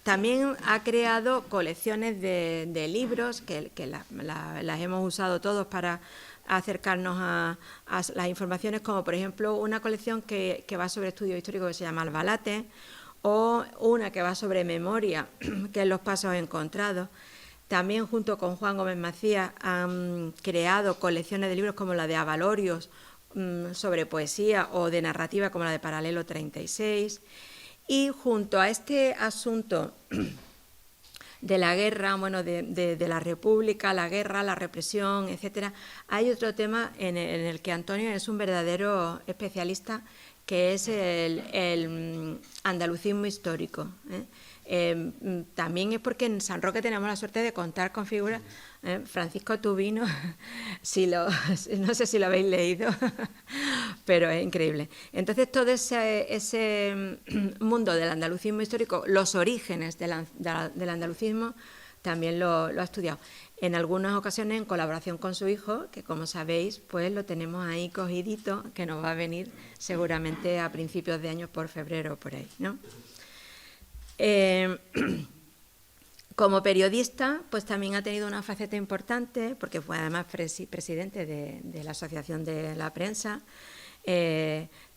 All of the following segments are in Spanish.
También ha creado colecciones de libros que las hemos usado todos para acercarnos a las informaciones, como por ejemplo una colección que va sobre estudio histórico que se llama Albalate, o una que va sobre memoria, que es Los Pasos Encontrados. También junto con Juan Gómez Macías han creado colecciones de libros como la de Avalorios sobre poesía, o de narrativa como la de Paralelo 36. Y junto a este asunto de la guerra, bueno, de la República, la guerra, la represión, etcétera, hay otro tema en el que Antonio es un verdadero especialista, que es el andalucismo histórico. También es porque en San Roque tenemos la suerte de contar con figuras. Francisco Tubino, no sé si lo habéis leído, pero es increíble. Entonces todo ese mundo del andalucismo histórico, los orígenes del andalucismo, también lo ha estudiado. En algunas ocasiones en colaboración con su hijo, que como sabéis, pues lo tenemos ahí cogidito, que nos va a venir seguramente a principios de año, por febrero, por ahí, ¿no? Como periodista, pues también ha tenido una faceta importante, porque fue además presidente de la Asociación de la Prensa,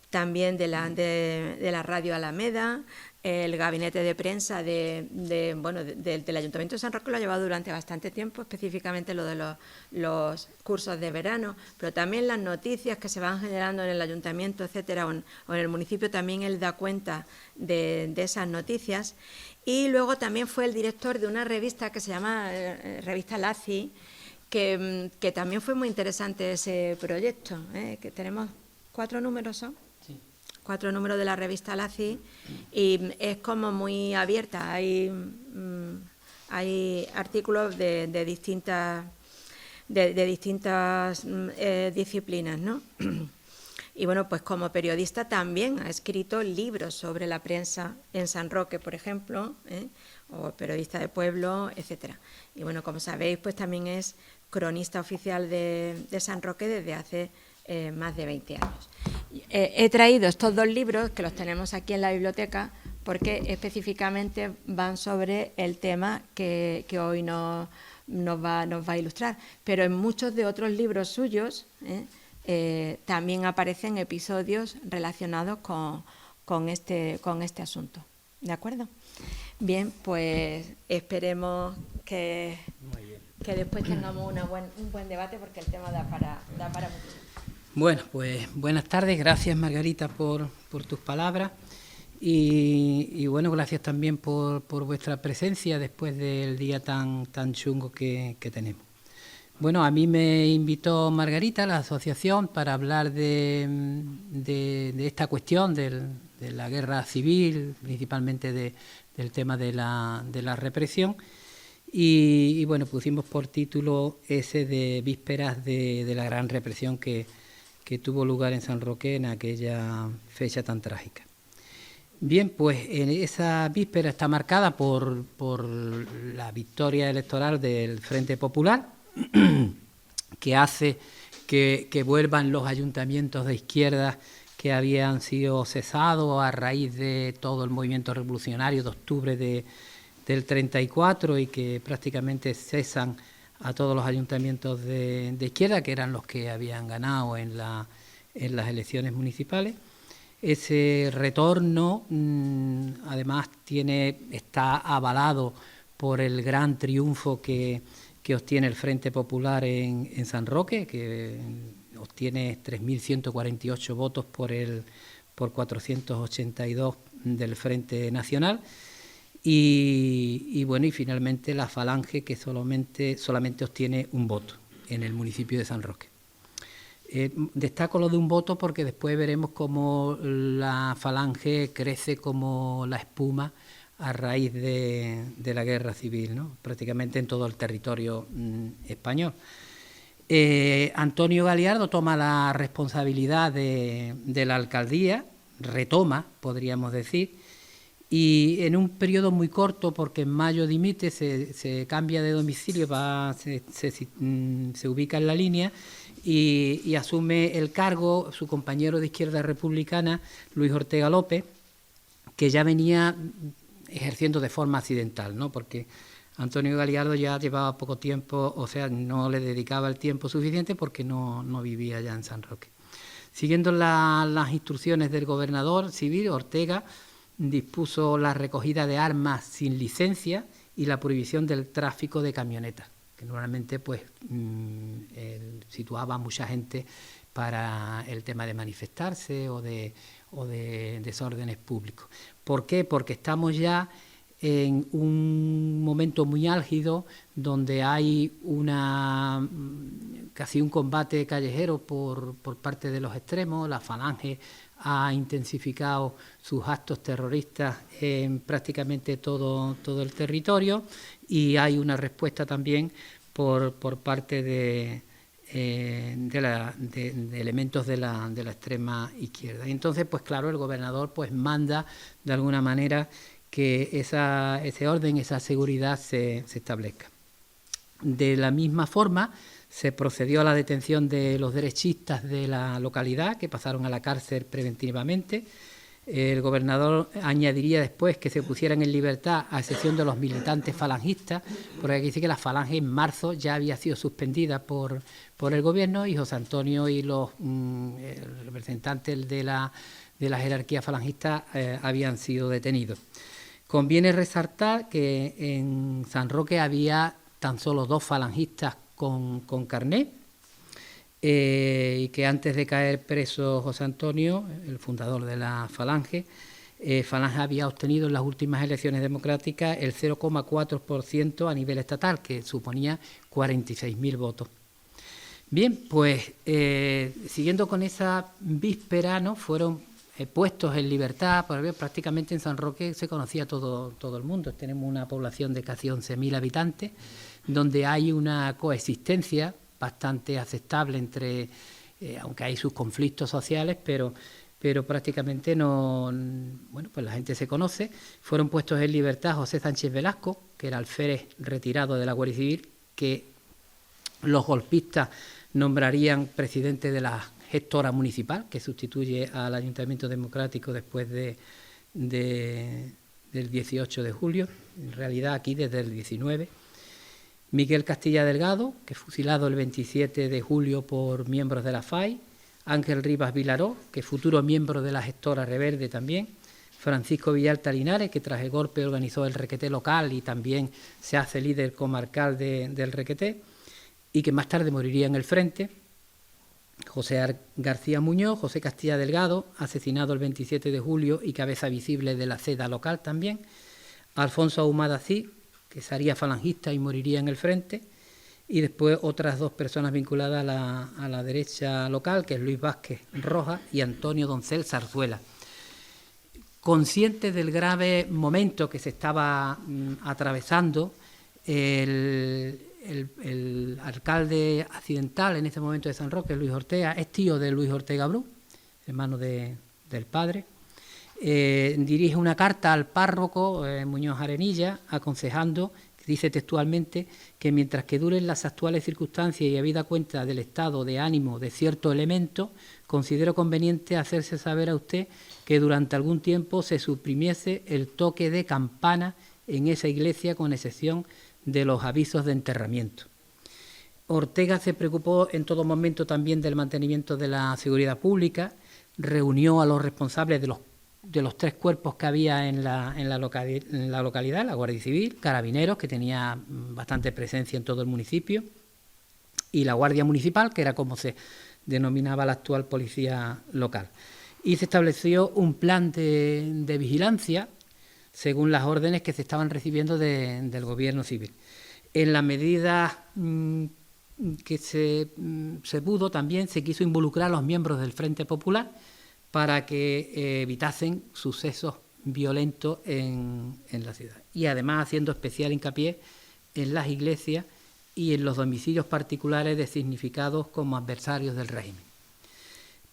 también de la Radio Alameda. El gabinete de prensa del Ayuntamiento de San Roque lo ha llevado durante bastante tiempo, específicamente lo de los cursos de verano, pero también las noticias que se van generando en el ayuntamiento, etcétera, o en el municipio, también él da cuenta de esas noticias. Y luego también fue el director de una revista que se llama Revista LACI, que también fue muy interesante ese proyecto, que tenemos 4 números, ¿son? 4 números de la revista LACI, y es como muy abierta. Hay artículos de distintas disciplinas, ¿no? Y bueno, pues como periodista también ha escrito libros sobre la prensa en San Roque, por ejemplo, o periodista de pueblo, etcétera. Y bueno, como sabéis, pues también es cronista oficial de San Roque desde hace más de 20 años. He traído estos 2 libros, que los tenemos aquí en la biblioteca, porque específicamente van sobre el tema que hoy nos va a ilustrar. Pero en muchos de otros libros suyos también aparecen episodios relacionados con este asunto. ¿De acuerdo? Bien, pues esperemos que después tengamos un buen debate, porque el tema da para mucho. Bueno, pues buenas tardes, gracias Margarita por tus palabras, y bueno, gracias también por vuestra presencia después del día tan chungo que tenemos. Bueno, a mí me invitó Margarita a la asociación para hablar de esta cuestión de la guerra civil, principalmente del tema de la represión, y bueno, pusimos por título ese de Vísperas de la gran represión que tuvo lugar en San Roque en aquella fecha tan trágica. Bien, pues en esa víspera está marcada por la victoria electoral del Frente Popular, que hace que vuelvan los ayuntamientos de izquierda que habían sido cesados a raíz de todo el movimiento revolucionario de octubre del 34, y que prácticamente cesan a todos los ayuntamientos de izquierda, que eran los que habían ganado en las elecciones municipales. Ese retorno, además, está avalado por el gran triunfo que obtiene el Frente Popular en San Roque, que obtiene 3.148 votos por 482 del Frente Nacional. Y bueno, y finalmente la Falange, que solamente obtiene un voto en el municipio de San Roque. Destaco lo de un voto porque después veremos cómo la Falange crece como la espuma a raíz de la guerra civil, ¿no? Prácticamente en todo el territorio español. Antonio Galiardo toma la responsabilidad de la alcaldía, retoma, podríamos decir, y en un periodo muy corto, porque en mayo dimite, se cambia de domicilio, se ubica en La Línea y asume el cargo su compañero de Izquierda Republicana, Luis Ortega López, que ya venía ejerciendo de forma accidental, ¿no? Porque Antonio Galiardo ya llevaba poco tiempo, o sea, no le dedicaba el tiempo suficiente porque no vivía ya en San Roque. Siguiendo las instrucciones del gobernador civil, Ortega dispuso la recogida de armas sin licencia y la prohibición del tráfico de camionetas, que normalmente pues situaba a mucha gente para el tema de manifestarse o de desórdenes públicos. ¿Por qué? Porque estamos ya en un momento muy álgido donde hay casi un combate callejero por parte de los extremos. La Falange ha intensificado sus actos terroristas en prácticamente todo el territorio, y hay una respuesta también por parte de elementos de la extrema izquierda. Y entonces, pues claro, el gobernador pues manda de alguna manera que ese orden, esa seguridad se establezca. De la misma forma, se procedió a la detención de los derechistas de la localidad, que pasaron a la cárcel preventivamente. El gobernador añadiría después que se pusieran en libertad a excepción de los militantes falangistas, porque aquí dice que la Falange en marzo ya había sido suspendida por el gobierno, y José Antonio y los representantes de la jerarquía falangista habían sido detenidos. Conviene resaltar que en San Roque había tan solo 2 falangistas con carné, y que antes de caer preso José Antonio, el fundador de la Falange, Falange había obtenido en las últimas elecciones democráticas el 0,4% a nivel estatal, que suponía 46.000 votos. Bien, pues siguiendo con esa víspera, ¿no?, fueron puestos en libertad, porque prácticamente en San Roque se conocía todo el mundo. Tenemos una población de casi 11.000 habitantes, donde hay una coexistencia bastante aceptable entre, aunque hay sus conflictos sociales, pero prácticamente pues la gente se conoce. Fueron puestos en libertad José Sánchez Velasco, que era alférez retirado de la Guardia Civil, que los golpistas nombrarían presidente de la gestora municipal, que sustituye al Ayuntamiento Democrático después del 18 de julio, en realidad aquí desde el 19. Miguel Castilla Delgado, que fusilado el 27 de julio por miembros de la FAI. Ángel Rivas Vilaró, que futuro miembro de la gestora Reverde también. Francisco Villalta Linares, que tras el golpe organizó el requeté local y también se hace líder comarcal del requeté, y que más tarde moriría en el frente. José García Muñoz, José Castilla Delgado, asesinado el 27 de julio y cabeza visible de la CEDA local también. Alfonso Ahumada Cid, que sería falangista y moriría en el frente. Y después otras 2 personas vinculadas a la derecha local, que es Luis Vázquez Rojas y Antonio Doncel Zarzuela. Consciente del grave momento que se estaba atravesando, el alcalde accidental en este momento de San Roque, Luis Ortega, es tío de Luis Ortega Bru, hermano del padre. Dirige una carta al párroco Muñoz Arenilla, aconsejando, dice textualmente, que mientras que duren las actuales circunstancias y habida cuenta del estado de ánimo de cierto elemento, considero conveniente hacerse saber a usted que durante algún tiempo se suprimiese el toque de campana en esa iglesia, con excepción de los avisos de enterramiento. Ortega se preocupó en todo momento también del mantenimiento de la seguridad pública, reunió a los responsables de los 3 cuerpos que había en la localidad, la Guardia Civil, Carabineros, que tenía bastante presencia en todo el municipio, y la Guardia Municipal, que era como se denominaba la actual policía local. Y se estableció un plan de vigilancia según las órdenes que se estaban recibiendo del gobierno civil. En la medida que se pudo, también se quiso involucrar a los miembros del Frente Popular para que evitasen sucesos violentos en la ciudad. Y además haciendo especial hincapié en las iglesias y en los domicilios particulares de significados como adversarios del régimen.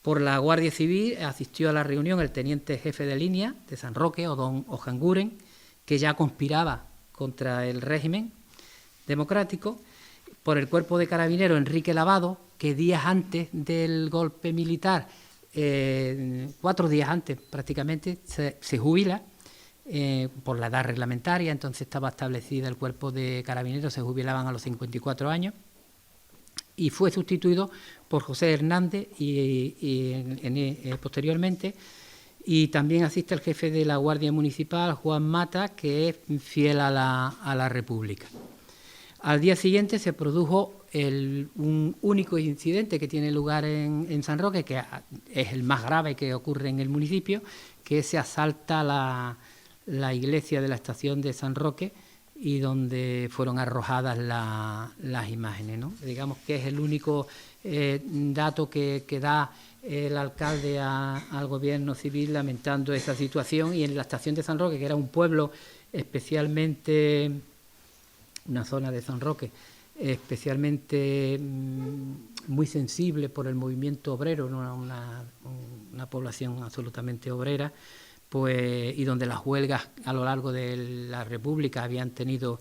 Por la Guardia Civil asistió a la reunión el teniente jefe de línea de San Roque, don Ojanguren, que ya conspiraba contra el régimen democrático. Por el cuerpo de carabineros Enrique Lavado, que días antes del golpe militar, 4 días antes prácticamente, se jubila, por la edad reglamentaria. Entonces estaba establecida el cuerpo de carabineros, se jubilaban a los 54 años, y fue sustituido por José Hernández posteriormente. Y también asiste el jefe de la Guardia Municipal, Juan Mata, que es fiel a la República. Al día siguiente se produjo un único incidente que tiene lugar en San Roque, que es el más grave que ocurre en el municipio, que se asalta la iglesia de la estación de San Roque y donde fueron arrojadas las imágenes, ¿no? Digamos que es el único dato que da el alcalde al gobierno civil lamentando esa situación. Y en la estación de San Roque, que era un pueblo especialmente, una zona de San Roque especialmente muy sensible por el movimiento obrero, una población absolutamente obrera, pues, y donde las huelgas a lo largo de la República habían tenido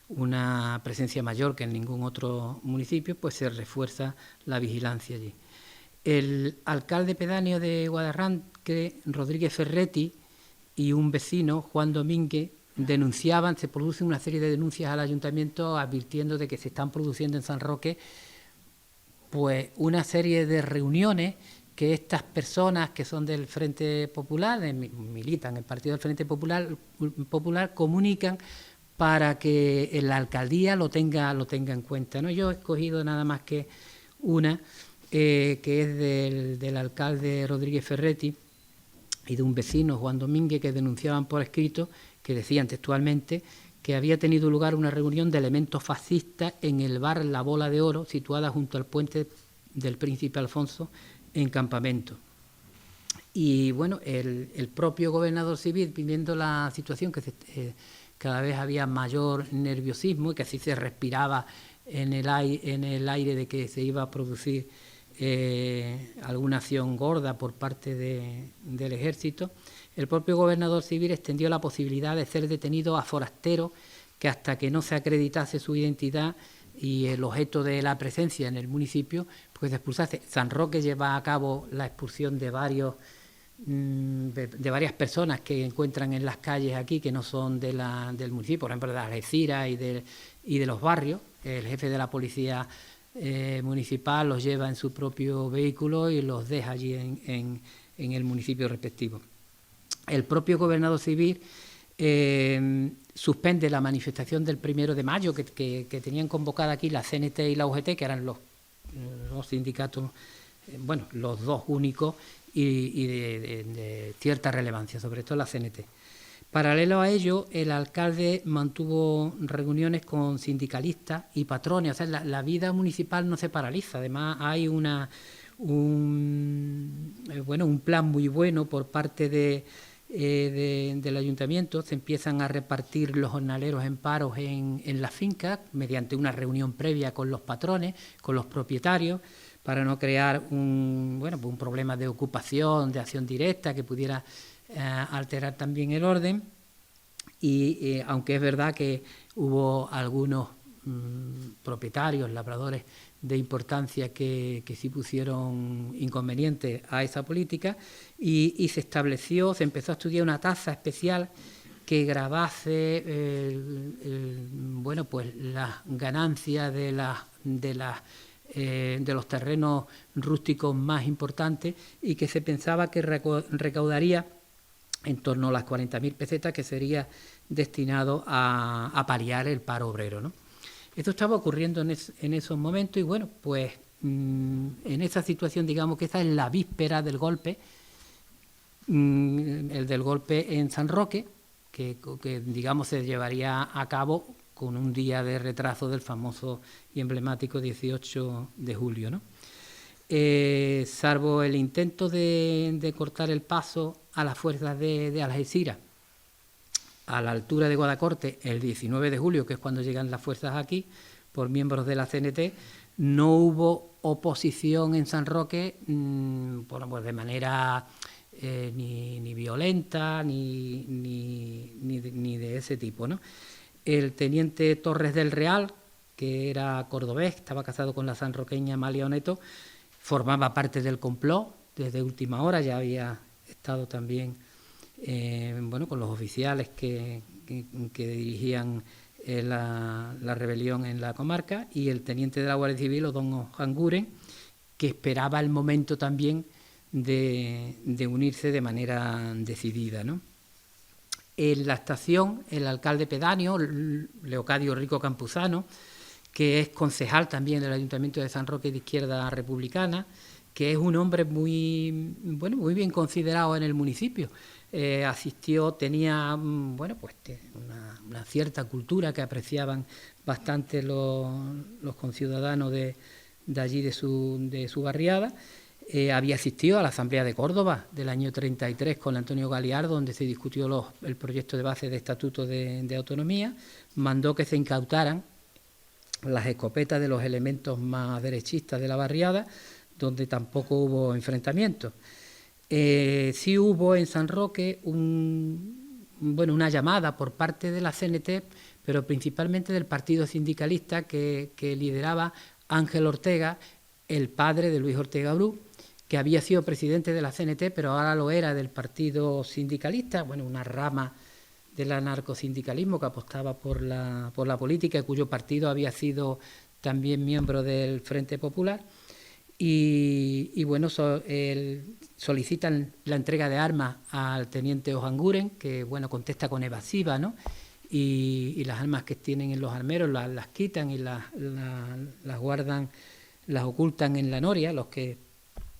una presencia mayor que en ningún otro municipio, pues se refuerza la vigilancia allí. El alcalde pedáneo de Guadarranque, Rodríguez Ferretti, y un vecino, Juan Domínguez, denunciaban, se producen una serie de denuncias al ayuntamiento advirtiendo de que se están produciendo en San Roque pues una serie de reuniones que estas personas que son del Frente Popular, militan en el partido del Frente Popular, comunican para que la alcaldía lo tenga en cuenta, ¿no? Yo he escogido nada más que una que es del alcalde Rodríguez Ferretti y de un vecino, Juan Domínguez, que denunciaban por escrito, que decían textualmente que había tenido lugar una reunión de elementos fascistas en el bar La Bola de Oro, situada junto al puente del Príncipe Alfonso, en Campamento. Y bueno, el propio gobernador civil, viendo la situación, que cada vez había mayor nerviosismo y que así se respiraba en el aire de que se iba a producir alguna acción gorda por parte del ejército, el propio gobernador civil extendió la posibilidad de ser detenido a forasteros que hasta que no se acreditase su identidad y el objeto de la presencia en el municipio, pues de expulsarse. San Roque lleva a cabo la expulsión de varias personas que encuentran en las calles aquí, que no son del municipio, por ejemplo de Algeciras y de los barrios. El jefe de la policía municipal los lleva en su propio vehículo y los deja allí en el municipio respectivo. El propio gobernador civil suspende la manifestación del 1 de mayo que tenían convocada aquí la CNT y la UGT, que eran los sindicatos, los dos únicos y de cierta relevancia, sobre todo la CNT. Paralelo a ello, el alcalde mantuvo reuniones con sindicalistas y patrones. O sea, la vida municipal no se paraliza. Además, hay un plan muy bueno por parte del ayuntamiento. Se empiezan a repartir los jornaleros en paros en las fincas mediante una reunión previa con los patrones, con los propietarios, para no crear un problema de ocupación, de acción directa que pudiera alterar también el orden. Y aunque es verdad que hubo algunos propietarios, labradores de importancia que sí pusieron inconvenientes a esa política, y se empezó a estudiar una tasa especial que gravase las ganancias de los terrenos rústicos más importantes, y que se pensaba que recaudaría en torno a las 40.000 pesetas, que sería destinado a paliar el paro obrero, ¿no? Esto estaba ocurriendo en esos momentos, y bueno, pues en esa situación, digamos que esta es la víspera del golpe, el del golpe en San Roque, que digamos se llevaría a cabo con un día de retraso del famoso y emblemático 18 de julio, ¿no? Salvo el intento de cortar el paso a las fuerzas de Algeciras a la altura de Guadacorte el 19 de julio, que es cuando llegan las fuerzas aquí, por miembros de la CNT, no hubo oposición en San Roque de manera ni violenta ni de ese tipo, ¿no? El teniente Torres del Real, que era cordobés, estaba casado con la sanroqueña Amalia Oneto, formaba parte del complot desde última hora, ya había estado también bueno, con los oficiales que dirigían la rebelión en la comarca, y el teniente de la Guardia Civil, don Anguren, que esperaba el momento también de unirse de manera decidida, ¿no? En la estación, el alcalde pedáneo, Leocadio Rico Campuzano, que es concejal también del Ayuntamiento de San Roque de Izquierda Republicana, que es un hombre muy bien considerado en el municipio. Asistió, tenía una cierta cultura que apreciaban bastante los conciudadanos de allí, de su barriada. Había asistido a la Asamblea de Córdoba del año 33 con Antonio Galiardo, donde se discutió el proyecto de base de Estatuto de Autonomía. Mandó que se incautaran las escopetas de los elementos más derechistas de la barriada, donde tampoco hubo enfrentamientos. Sí hubo en San Roque una llamada por parte de la CNT, pero principalmente del Partido Sindicalista que lideraba Ángel Ortega, el padre de Luis Ortega Bru, que había sido presidente de la CNT, pero ahora lo era del Partido Sindicalista, una rama del anarcosindicalismo que apostaba por la política, y cuyo partido había sido también miembro del Frente Popular. Solicitan la entrega de armas al teniente Ojanguren, que contesta con evasiva, ¿no? Y las armas que tienen en los armeros las quitan y las guardan, las ocultan en la noria. Los que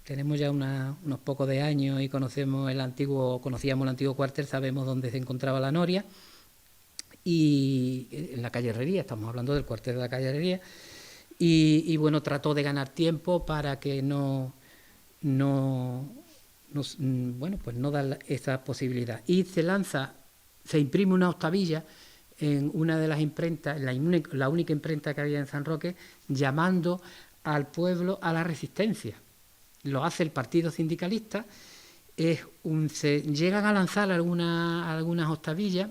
tenemos ya unos pocos de años y conocíamos el antiguo cuartel, sabemos dónde se encontraba la noria, y en la calle Herrería, estamos hablando del cuartel de la calle Herrería. Y trató de ganar tiempo para que no da esa posibilidad. Y se imprime una octavilla en una de las imprentas, la única imprenta que había en San Roque, llamando al pueblo a la resistencia. Lo hace el Partido Sindicalista. Se llegan a lanzar algunas octavillas,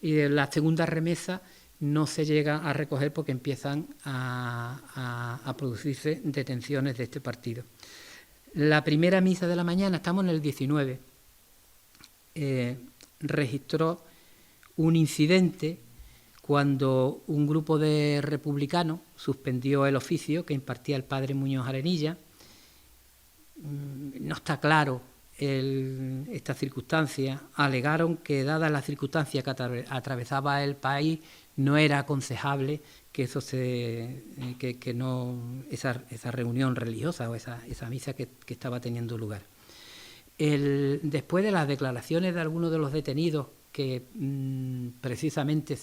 y de la segunda remesa no se llega a recoger porque empiezan a producirse detenciones de este partido. La primera misa de la mañana, estamos en el 19, registró un incidente cuando un grupo de republicanos suspendió el oficio que impartía el padre Muñoz Arenilla. No está claro esta circunstancia. Alegaron que, dadas las circunstancias que atravesaba el país, no era aconsejable que esa reunión religiosa o esa misa que estaba teniendo lugar. Después de las declaraciones de algunos de los detenidos, que precisamente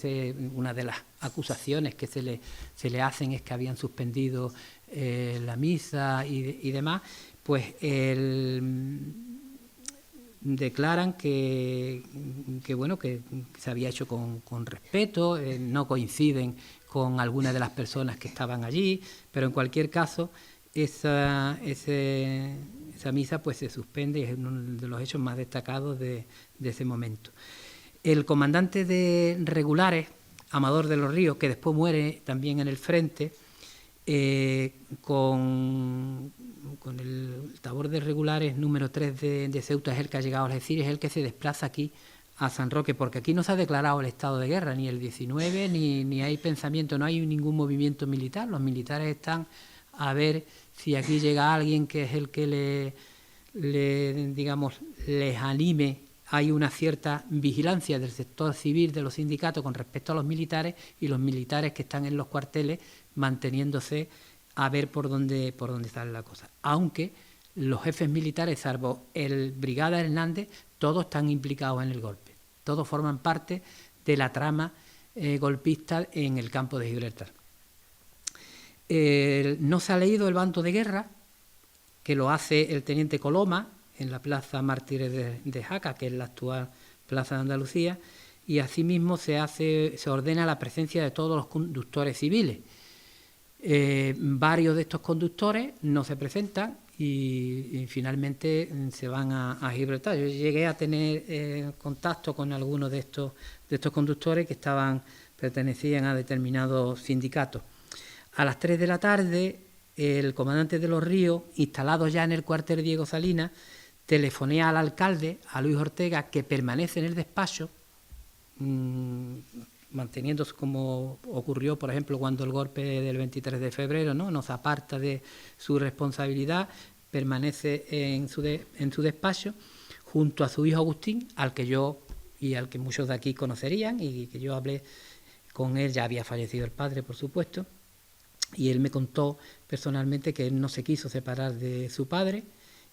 una de las acusaciones que se le hacen es que habían suspendido la misa y demás, pues declaran que se había hecho con respeto, no coinciden con algunas de las personas que estaban allí, pero en cualquier caso esa misa pues se suspende, y es uno de los hechos más destacados de ese momento. El comandante de regulares, Amador de los Ríos, que después muere también en el frente, con el tabor de regulares número 3 de Ceuta, es el que ha llegado a decir, es el que se desplaza aquí a San Roque, porque aquí no se ha declarado el estado de guerra, ni el 19, ni hay pensamiento, no hay ningún movimiento militar. Los militares están a ver si aquí llega alguien que es el que les anime. Hay una cierta vigilancia del sector civil, de los sindicatos, con respecto a los militares, y los militares que están en los cuarteles manteniéndose a ver por dónde sale la cosa. Aunque los jefes militares, salvo el brigada Hernández, todos están implicados en el golpe. Todos forman parte de la trama golpista en el campo de Gibraltar. No se ha leído el banto de guerra, que lo hace el teniente Coloma en la Plaza Mártires de Jaca, que es la actual Plaza de Andalucía, y asimismo se ordena la presencia de todos los conductores civiles. Varios de estos conductores no se presentan y finalmente se van a Gibraltar. Yo llegué a tener contacto con algunos de estos conductores que pertenecían a determinados sindicatos. A las 3 de la tarde, el comandante de los Ríos, instalado ya en el cuartel Diego Salinas, telefoné al alcalde, a Luis Ortega, que permanece en el despacho, manteniéndose, como ocurrió, por ejemplo, cuando el golpe del 23 de febrero, ¿no? Nos aparta de su responsabilidad, permanece en su despacho, junto a su hijo Agustín, al que yo y al que muchos de aquí conocerían, y que yo hablé con él. Ya había fallecido el padre, por supuesto, y él me contó personalmente que él no se quiso separar de su padre,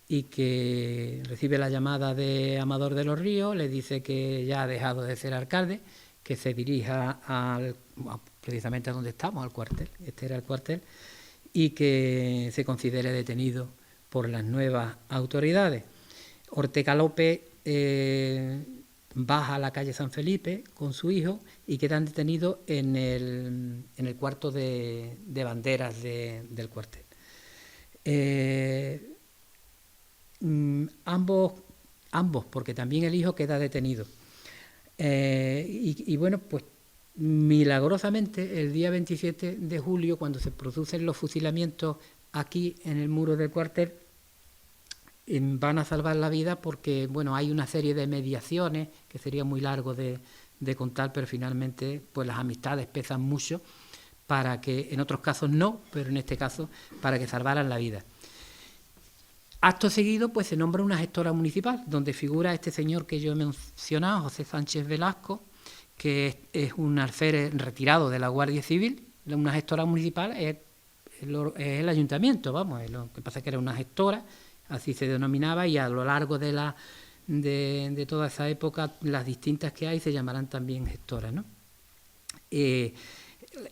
y que recibe la llamada de Amador de los Ríos, le dice que ya ha dejado de ser alcalde, que se dirija precisamente a donde estamos, al cuartel, este era el cuartel, y que se considere detenido por las nuevas autoridades. Ortega López baja a la calle San Felipe con su hijo y quedan detenidos en el cuarto de banderas del cuartel. Ambos, porque también el hijo queda detenido. Y bueno, pues milagrosamente el día 27 de julio, cuando se producen los fusilamientos aquí en el muro del cuartel, van a salvar la vida porque, bueno, hay una serie de mediaciones que sería muy largo de contar, pero finalmente pues las amistades pesan mucho para que, en otros casos no, pero en este caso para que salvaran la vida. Acto seguido, pues se nombra una gestora municipal, donde figura este señor que yo he mencionado, José Sánchez Velasco, que es un alférez retirado de la Guardia Civil. Una gestora municipal es el ayuntamiento, vamos, lo que pasa es que era una gestora, así se denominaba, y a lo largo de toda esa época, las distintas que hay se llamarán también gestoras, ¿no?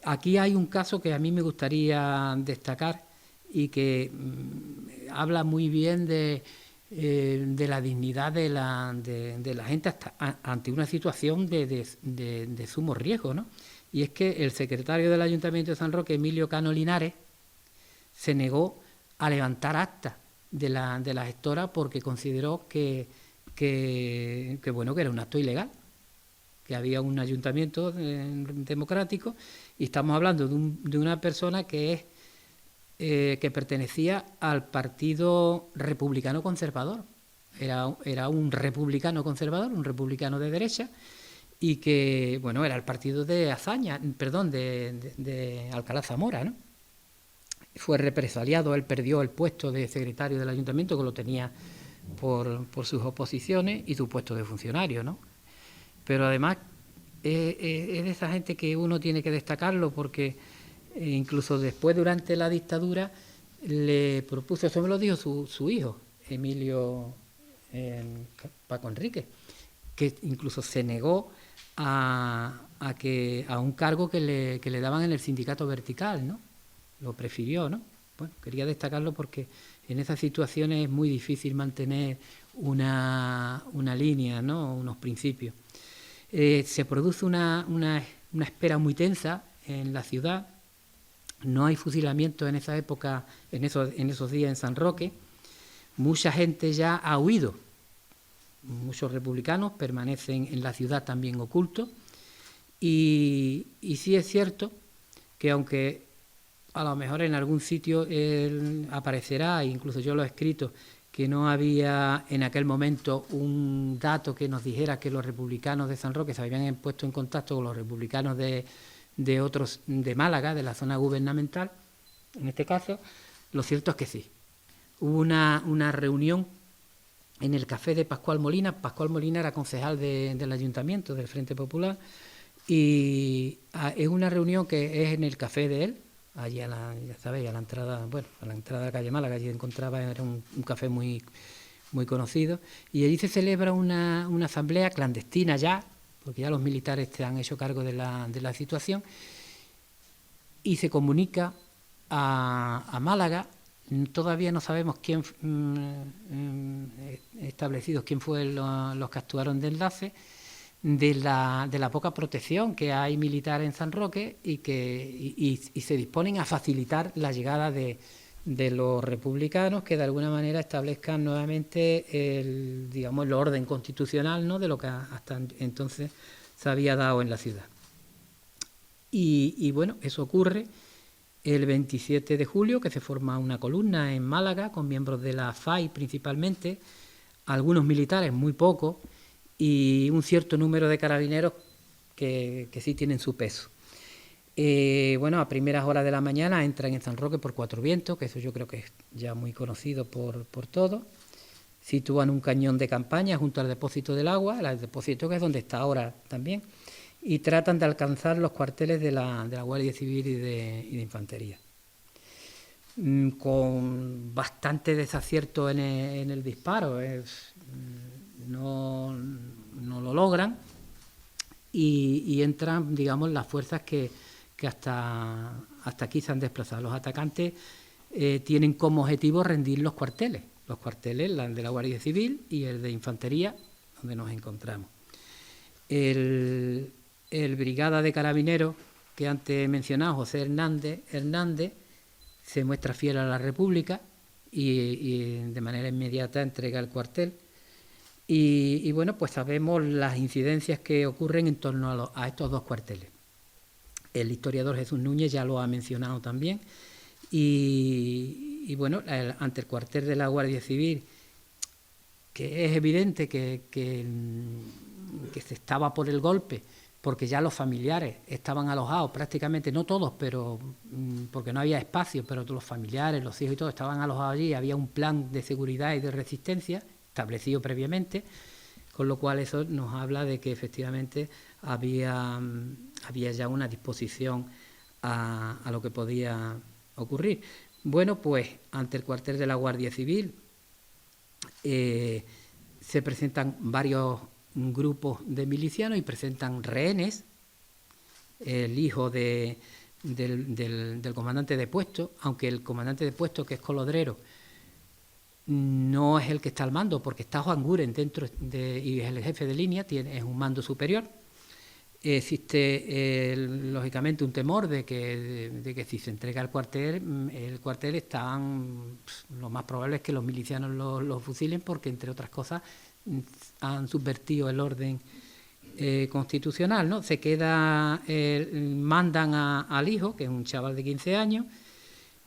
Aquí hay un caso que a mí me gustaría destacar y que habla muy bien de la dignidad de la gente ante una situación de sumo riesgo, ¿no? Y es que el secretario del Ayuntamiento de San Roque, Emilio Cano Linares, se negó a levantar acta de la gestora porque consideró que era un acto ilegal, que había un ayuntamiento democrático, y estamos hablando de una persona que pertenecía al Partido Republicano Conservador. Era un republicano conservador, un republicano de derecha, y que, bueno, era el partido de Alcalá Zamora, ¿no? Fue represaliado, él perdió el puesto de secretario del ayuntamiento, que lo tenía por sus oposiciones, y su puesto de funcionario, ¿no? Pero además es de esa gente que uno tiene que destacarlo, porque incluso después, durante la dictadura, le propuso, eso me lo dijo su hijo, Emilio Paco Enrique, que incluso se negó a un cargo que le daban en el sindicato vertical, ¿no? Lo prefirió, ¿no? Bueno, quería destacarlo porque en esas situaciones es muy difícil mantener una línea, ¿no? Unos principios. Se produce una espera muy tensa en la ciudad. No hay fusilamientos en esa época, en esos días en San Roque. Mucha gente ya ha huido. Muchos republicanos permanecen en la ciudad también ocultos. Y sí es cierto que, aunque a lo mejor en algún sitio aparecerá, incluso yo lo he escrito, que no había en aquel momento un dato que nos dijera que los republicanos de San Roque se habían puesto en contacto con los republicanos de otros de Málaga, de la zona gubernamental, en este caso, lo cierto es que sí. Hubo una reunión en el café de Pascual Molina. Pascual Molina era concejal del Ayuntamiento, del Frente Popular, y es una reunión que es en el café de él, allí ya sabéis, a la entrada de la calle Málaga. Allí encontraba, era un café muy, muy conocido, y allí se celebra una asamblea clandestina ya, porque ya los militares se han hecho cargo de la situación, y se comunica a Málaga. Todavía no sabemos quién establecidos quién fue los que actuaron de enlace, de la poca protección que hay militar en San Roque, y se disponen a facilitar la llegada de los republicanos, que de alguna manera establezcan nuevamente el orden constitucional, ¿no?, de lo que hasta entonces se había dado en la ciudad. Y bueno, eso ocurre el 27 de julio, que se forma una columna en Málaga con miembros de la FAI principalmente, algunos militares, muy pocos, y un cierto número de carabineros que sí tienen su peso. Bueno, a primeras horas de la mañana entran en San Roque por Cuatro Vientos, que eso yo creo que es ya muy conocido por todos. Sitúan un cañón de campaña junto al depósito del agua, el depósito que es donde está ahora también, y tratan de alcanzar los cuarteles de la Guardia Civil y de Infantería. Con bastante desacierto en el disparo, no lo logran, y entran, digamos, las fuerzas que hasta aquí se han desplazado. Los atacantes tienen como objetivo rendir los cuarteles, el de la Guardia Civil y el de Infantería, donde nos encontramos. El brigada de carabineros que antes he mencionado, José Hernández, se muestra fiel a la República y de manera inmediata entrega el cuartel. Y bueno, pues sabemos las incidencias que ocurren en torno a estos dos cuarteles. El historiador Jesús Núñez ya lo ha mencionado también. Y bueno, ante el cuartel de la Guardia Civil, que es evidente que se estaba por el golpe, porque ya los familiares estaban alojados, prácticamente, no todos, pero porque no había espacio, pero los familiares, los hijos y todos estaban alojados allí, había un plan de seguridad y de resistencia establecido previamente, con lo cual eso nos habla de que efectivamente había ya una disposición a lo que podía ocurrir. Bueno, pues ante el cuartel de la Guardia Civil se presentan varios grupos de milicianos y presentan rehenes. El hijo del comandante de puesto, aunque el comandante de puesto, que es Colodrero, no es el que está al mando, porque está Juan Guren dentro y es el jefe de línea, es un mando superior. Existe lógicamente un temor de que si se entrega el cuartel estaban, lo más probable es que los milicianos los fusilen, porque entre otras cosas han subvertido el orden constitucional, ¿no? Se queda, mandan al hijo, que es un chaval de 15 años,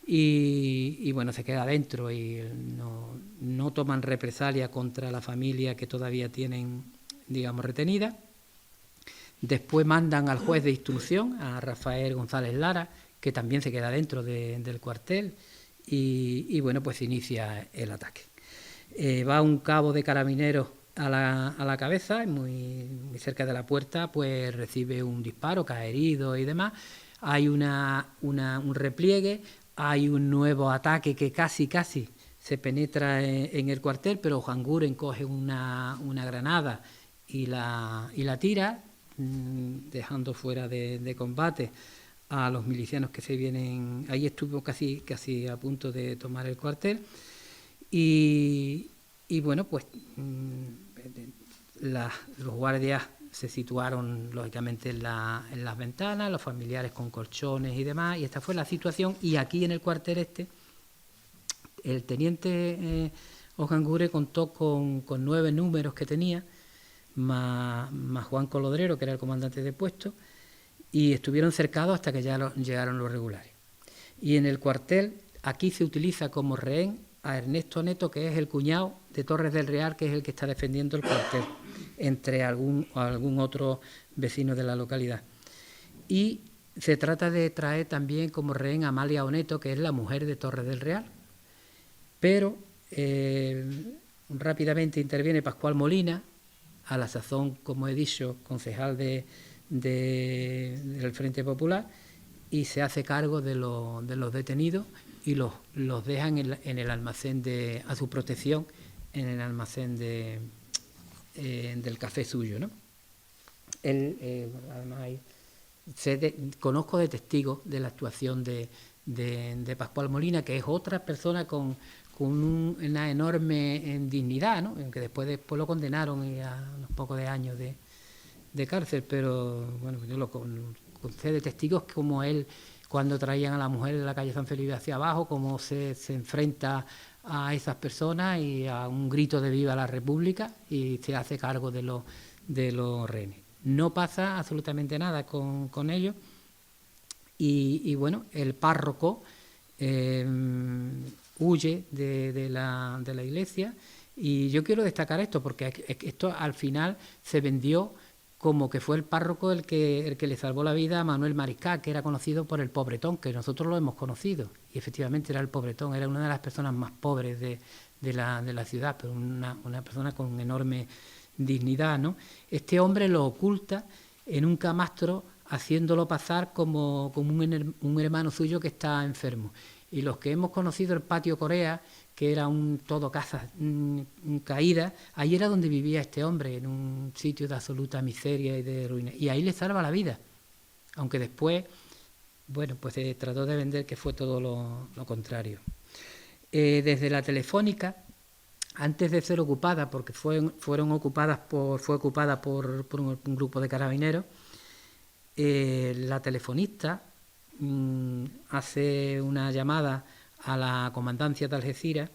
y bueno, se queda dentro y no toman represalia contra la familia que todavía tienen, digamos, retenida. Después mandan al juez de instrucción, a Rafael González Lara, que también se queda dentro del cuartel, y bueno, pues inicia el ataque. Va un cabo de carabineros a la cabeza, muy cerca de la puerta, pues recibe un disparo, cae herido y demás. Hay un repliegue, hay un nuevo ataque que casi se penetra en el cuartel, pero Juan Guren coge una granada y la tira, dejando fuera de combate a los milicianos que se vienen. Ahí estuvo casi a punto de tomar el cuartel. Y bueno, pues los guardias se situaron lógicamente en las ventanas, los familiares con colchones y demás, y esta fue la situación. Y aquí en el cuartel el teniente Ojangure contó con 9 números que tenía, más Juan Colodrero, que era el comandante de puesto, y estuvieron cercados hasta que ya llegaron los regulares. Y en el cuartel, aquí se utiliza como rehén a Ernesto Neto, que es el cuñado de Torres del Real, que es el que está defendiendo el cuartel, entre algún otro vecino de la localidad. Y se trata de traer también como rehén a Amalia Oneto, que es la mujer de Torres del Real. Pero rápidamente interviene Pascual Molina, a la sazón, como he dicho, concejal del Frente Popular, y se hace cargo de los detenidos y los dejan en el almacén a su protección, en el almacén del café suyo, ¿no? Además conozco de testigos de la actuación de Pascual Molina, que es otra persona con una enorme dignidad, ¿no? Aunque después lo condenaron a unos pocos de años de cárcel, pero bueno, yo sé de testigos como él, cuando traían a la mujer de la calle San Felipe hacia abajo, cómo se enfrenta a esas personas y a un grito de viva la República, y se hace cargo de los rehenes. No pasa absolutamente nada con ellos, y bueno, el párroco huye de la iglesia Y yo quiero destacar esto, porque esto al final se vendió como que fue el párroco el que le salvó la vida a Manuel Mariscal, que era conocido por el pobretón, que nosotros lo hemos conocido. Y efectivamente era el pobretón, era una de las personas más pobres de la ciudad, pero una persona con enorme dignidad, ¿no? Este hombre lo oculta en un camastro, haciéndolo pasar como un hermano suyo que está enfermo. Y los que hemos conocido el patio Corea, que era un todo casas caídas, ahí era donde vivía este hombre, en un sitio de absoluta miseria y de ruina. Y ahí le salva la vida, aunque después, bueno, pues se trató de vender que fue todo lo contrario. Desde la Telefónica, antes de ser ocupada, porque fue ocupada por un grupo de carabineros, la telefonista hace una llamada a la comandancia de Algeciras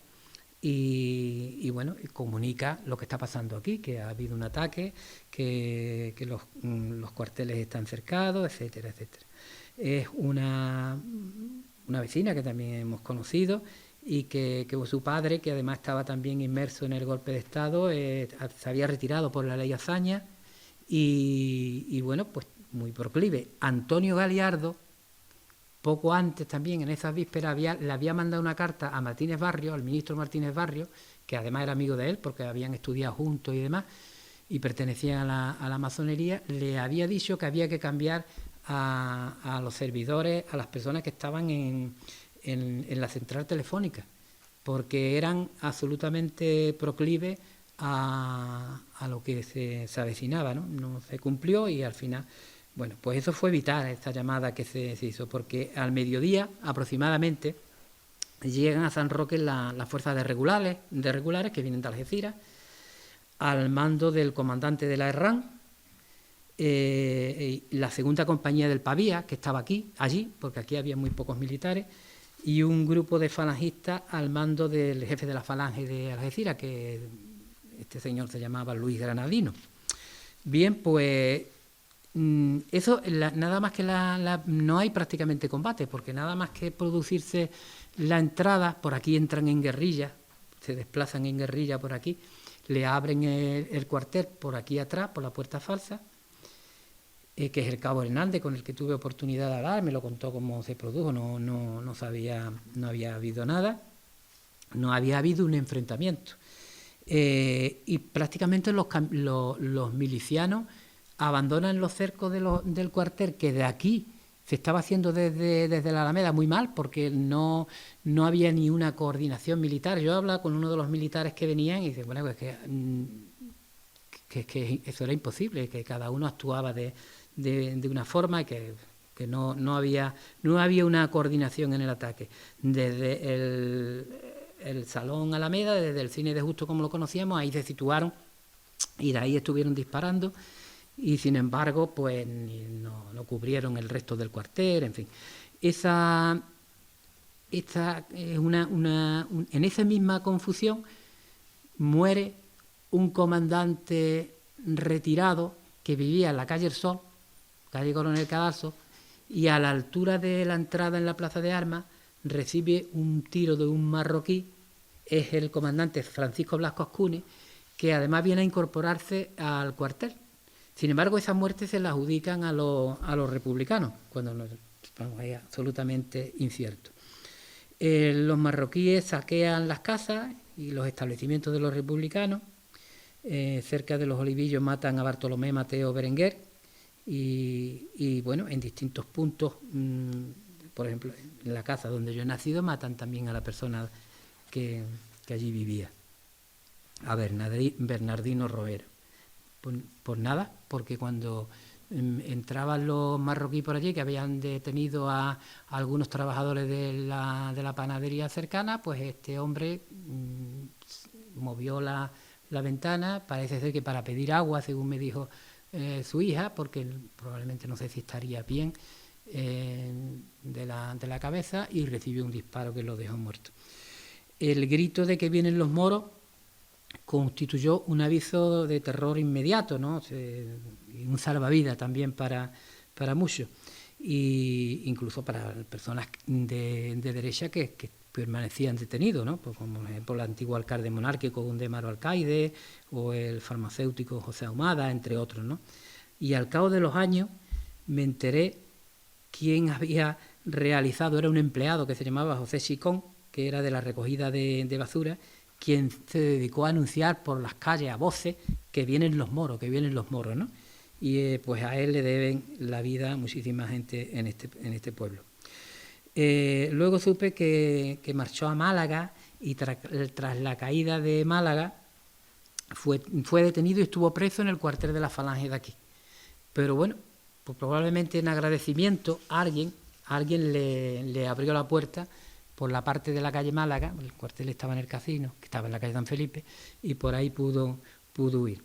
y bueno, comunica lo que está pasando aquí, que ha habido un ataque, que los cuarteles están cercados, etcétera, etcétera. Es una vecina que también hemos conocido y que su padre, que además estaba también inmerso en el golpe de Estado, se había retirado por la ley Azaña y bueno, pues muy proclive. Antonio Galiardo, poco antes también, en esas vísperas, le había mandado una carta a Martínez Barrio, al ministro Martínez Barrio, que además era amigo de él porque habían estudiado juntos y demás, y pertenecían a la masonería. Le había dicho que había que cambiar a los servidores, a las personas que estaban en la central telefónica, porque eran absolutamente proclives a lo que se avecinaba, ¿no? No se cumplió y al final, bueno, pues eso fue vital, esta llamada que se hizo, porque al mediodía aproximadamente llegan a San Roque las fuerzas de regulares que vienen de Algeciras, al mando del comandante de la Herrán, la segunda compañía del Pavía, que estaba allí, porque aquí había muy pocos militares, y un grupo de falangistas al mando del jefe de la falange de Algeciras, que este señor se llamaba Luis Granadino. Bien, pues eso, nada más que no hay prácticamente combate, porque nada más que producirse la entrada, por aquí entran en guerrilla, se desplazan en guerrilla por aquí, le abren el cuartel por aquí atrás, por la puerta falsa, que es el cabo Hernández, con el que tuve oportunidad de hablar, me lo contó cómo se produjo, no había habido nada, no había habido un enfrentamiento. Y prácticamente los milicianos abandonan los cercos del cuartel, que de aquí se estaba haciendo desde la Alameda muy mal, porque no había ni una coordinación militar. Yo hablaba con uno de los militares que venían y dice, bueno, pues que eso era imposible, que cada uno actuaba de una forma y que no había una coordinación en el ataque. Desde el Salón Alameda, desde el cine de Justo como lo conocíamos, ahí se situaron y de ahí estuvieron disparando y sin embargo pues no cubrieron el resto del cuartel, en fin. Esta es en esa misma confusión muere un comandante retirado que vivía en la calle El Sol, calle Coronel Cadalso, y a la altura de la entrada en la Plaza de Armas recibe un tiro de un marroquí. Es el comandante Francisco Blasco Ascune, que además viene a incorporarse al cuartel. Sin embargo, esa muerte se la adjudican a los republicanos, cuando es absolutamente incierto. Los marroquíes saquean las casas y los establecimientos de los republicanos. Cerca de los Olivillos matan a Bartolomé Mateo Berenguer y bueno, en distintos puntos, por ejemplo, en la casa donde yo he nacido matan también a la persona que allí vivía, a Bernardino Roero. Por nada, porque cuando entraban los marroquíes por allí, que habían detenido a algunos trabajadores de la panadería cercana, pues este hombre movió la ventana, parece ser que para pedir agua, según me dijo su hija, porque probablemente no sé si estaría bien de la cabeza, y recibió un disparo que lo dejó muerto. El grito de que vienen los moros constituyó un aviso de terror inmediato, ¿no? Y un salvavidas también para muchos, e incluso para personas de derecha que permanecían detenidos, ¿no? Pues como por ejemplo el antiguo alcalde monárquico Gundémaro Alcaide o el farmacéutico José Ahumada, entre otros, ¿no? Y al cabo de los años me enteré quién había realizado, era un empleado que se llamaba José Chicón, que era de la recogida de basura, quien se dedicó a anunciar por las calles a voces que vienen los moros, ¿no? Y pues a él le deben la vida muchísima gente en este pueblo. Luego supe que marchó a Málaga y tras la caída de Málaga fue detenido y estuvo preso en el cuartel de la Falange de aquí. Pero bueno, pues probablemente en agradecimiento alguien le abrió la puerta por la parte de la calle Málaga, el cuartel estaba en el Casino, que estaba en la calle San Felipe, y por ahí pudo huir.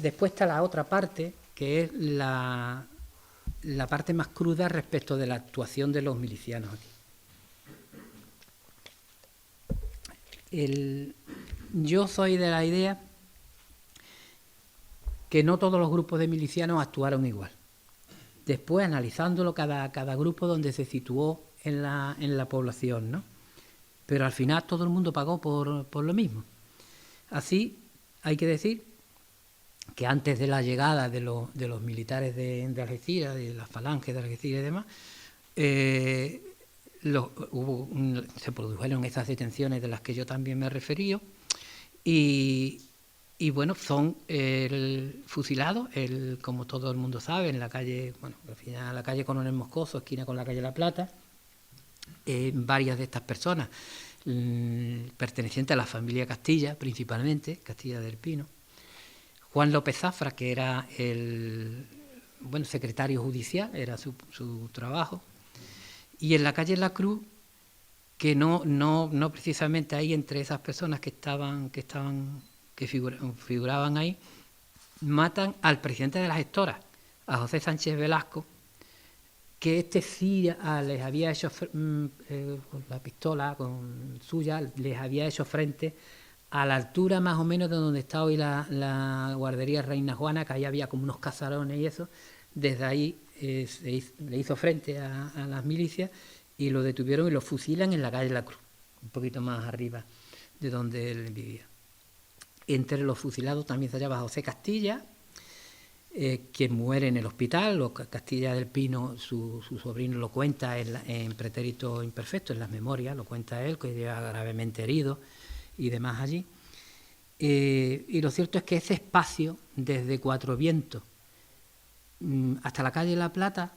Después está la otra parte, que es la parte más cruda respecto de la actuación de los milicianos aquí. Yo soy de la idea que no todos los grupos de milicianos actuaron igual. Después, analizándolo, cada grupo donde se situó en la población, ¿no? Pero al final todo el mundo pagó por lo mismo. Así, hay que decir que antes de la llegada de los militares de Algeciras, de la Falange de Algeciras y demás, se produjeron esas detenciones de las que yo también me he referido, y bueno, son fusilados, como todo el mundo sabe, en la calle, bueno, al final la calle Coronel Moscoso, esquina con la calle La Plata, varias de estas personas pertenecientes a la familia Castilla, principalmente, Castilla del Pino. Juan López Zafra, que era el secretario judicial, era su trabajo, y en la calle La Cruz, que no precisamente ahí entre esas personas que figuraban ahí, matan al presidente de las gestoras, a José Sánchez Velasco, que sí les había hecho con la pistola suya, les había hecho frente a la altura más o menos de donde está hoy la guardería Reina Juana, que ahí había como unos casarones y eso. Desde ahí le hizo frente a las milicias y lo detuvieron y lo fusilan en la calle La Cruz, un poquito más arriba de donde él vivía. Entre los fusilados también se hallaba José Castilla, que muere en el hospital. Castilla del Pino, su sobrino, lo cuenta en Pretérito Imperfecto, en las memorias, lo cuenta él, que llega gravemente herido y demás allí. Y lo cierto es que ese espacio, desde Cuatro Vientos hasta la calle La Plata,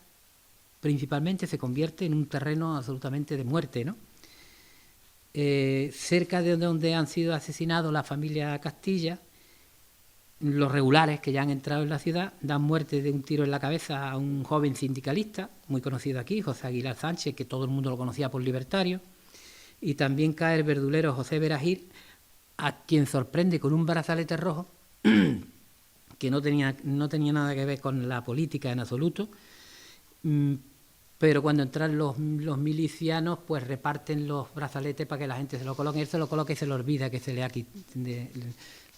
principalmente se convierte en un terreno absolutamente de muerte, ¿no? Cerca de donde han sido asesinados la familia Castilla, los regulares que ya han entrado en la ciudad dan muerte de un tiro en la cabeza a un joven sindicalista, muy conocido aquí, José Aguilar Sánchez, que todo el mundo lo conocía por libertario, y también cae el verdulero José Veragil, a quien sorprende con un brazalete rojo, que no tenía nada que ver con la política en absoluto, pero cuando entran los milicianos, pues reparten los brazaletes para que la gente se lo coloque, él se lo coloca y se le olvida que se le ha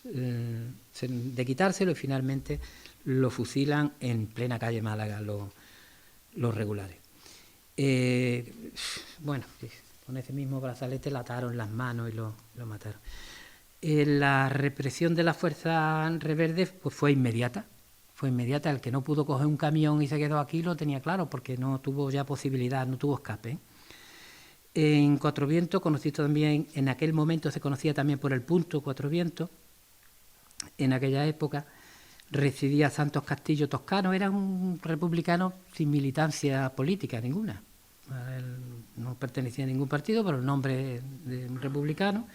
de quitárselo, y finalmente lo fusilan en plena calle Málaga los regulares. Con ese mismo brazalete le ataron las manos y lo mataron. La represión de las fuerzas rebeldes pues fue inmediata. El que no pudo coger un camión y se quedó aquí lo tenía claro, porque no tuvo ya posibilidad, no tuvo escape. En Cuatro Vientos, conocido también, en aquel momento se conocía también por el punto Cuatro Vientos. En aquella época residía Santos Castillo Toscano, era un republicano sin militancia política ninguna. Él no pertenecía a ningún partido, pero el nombre de un republicano,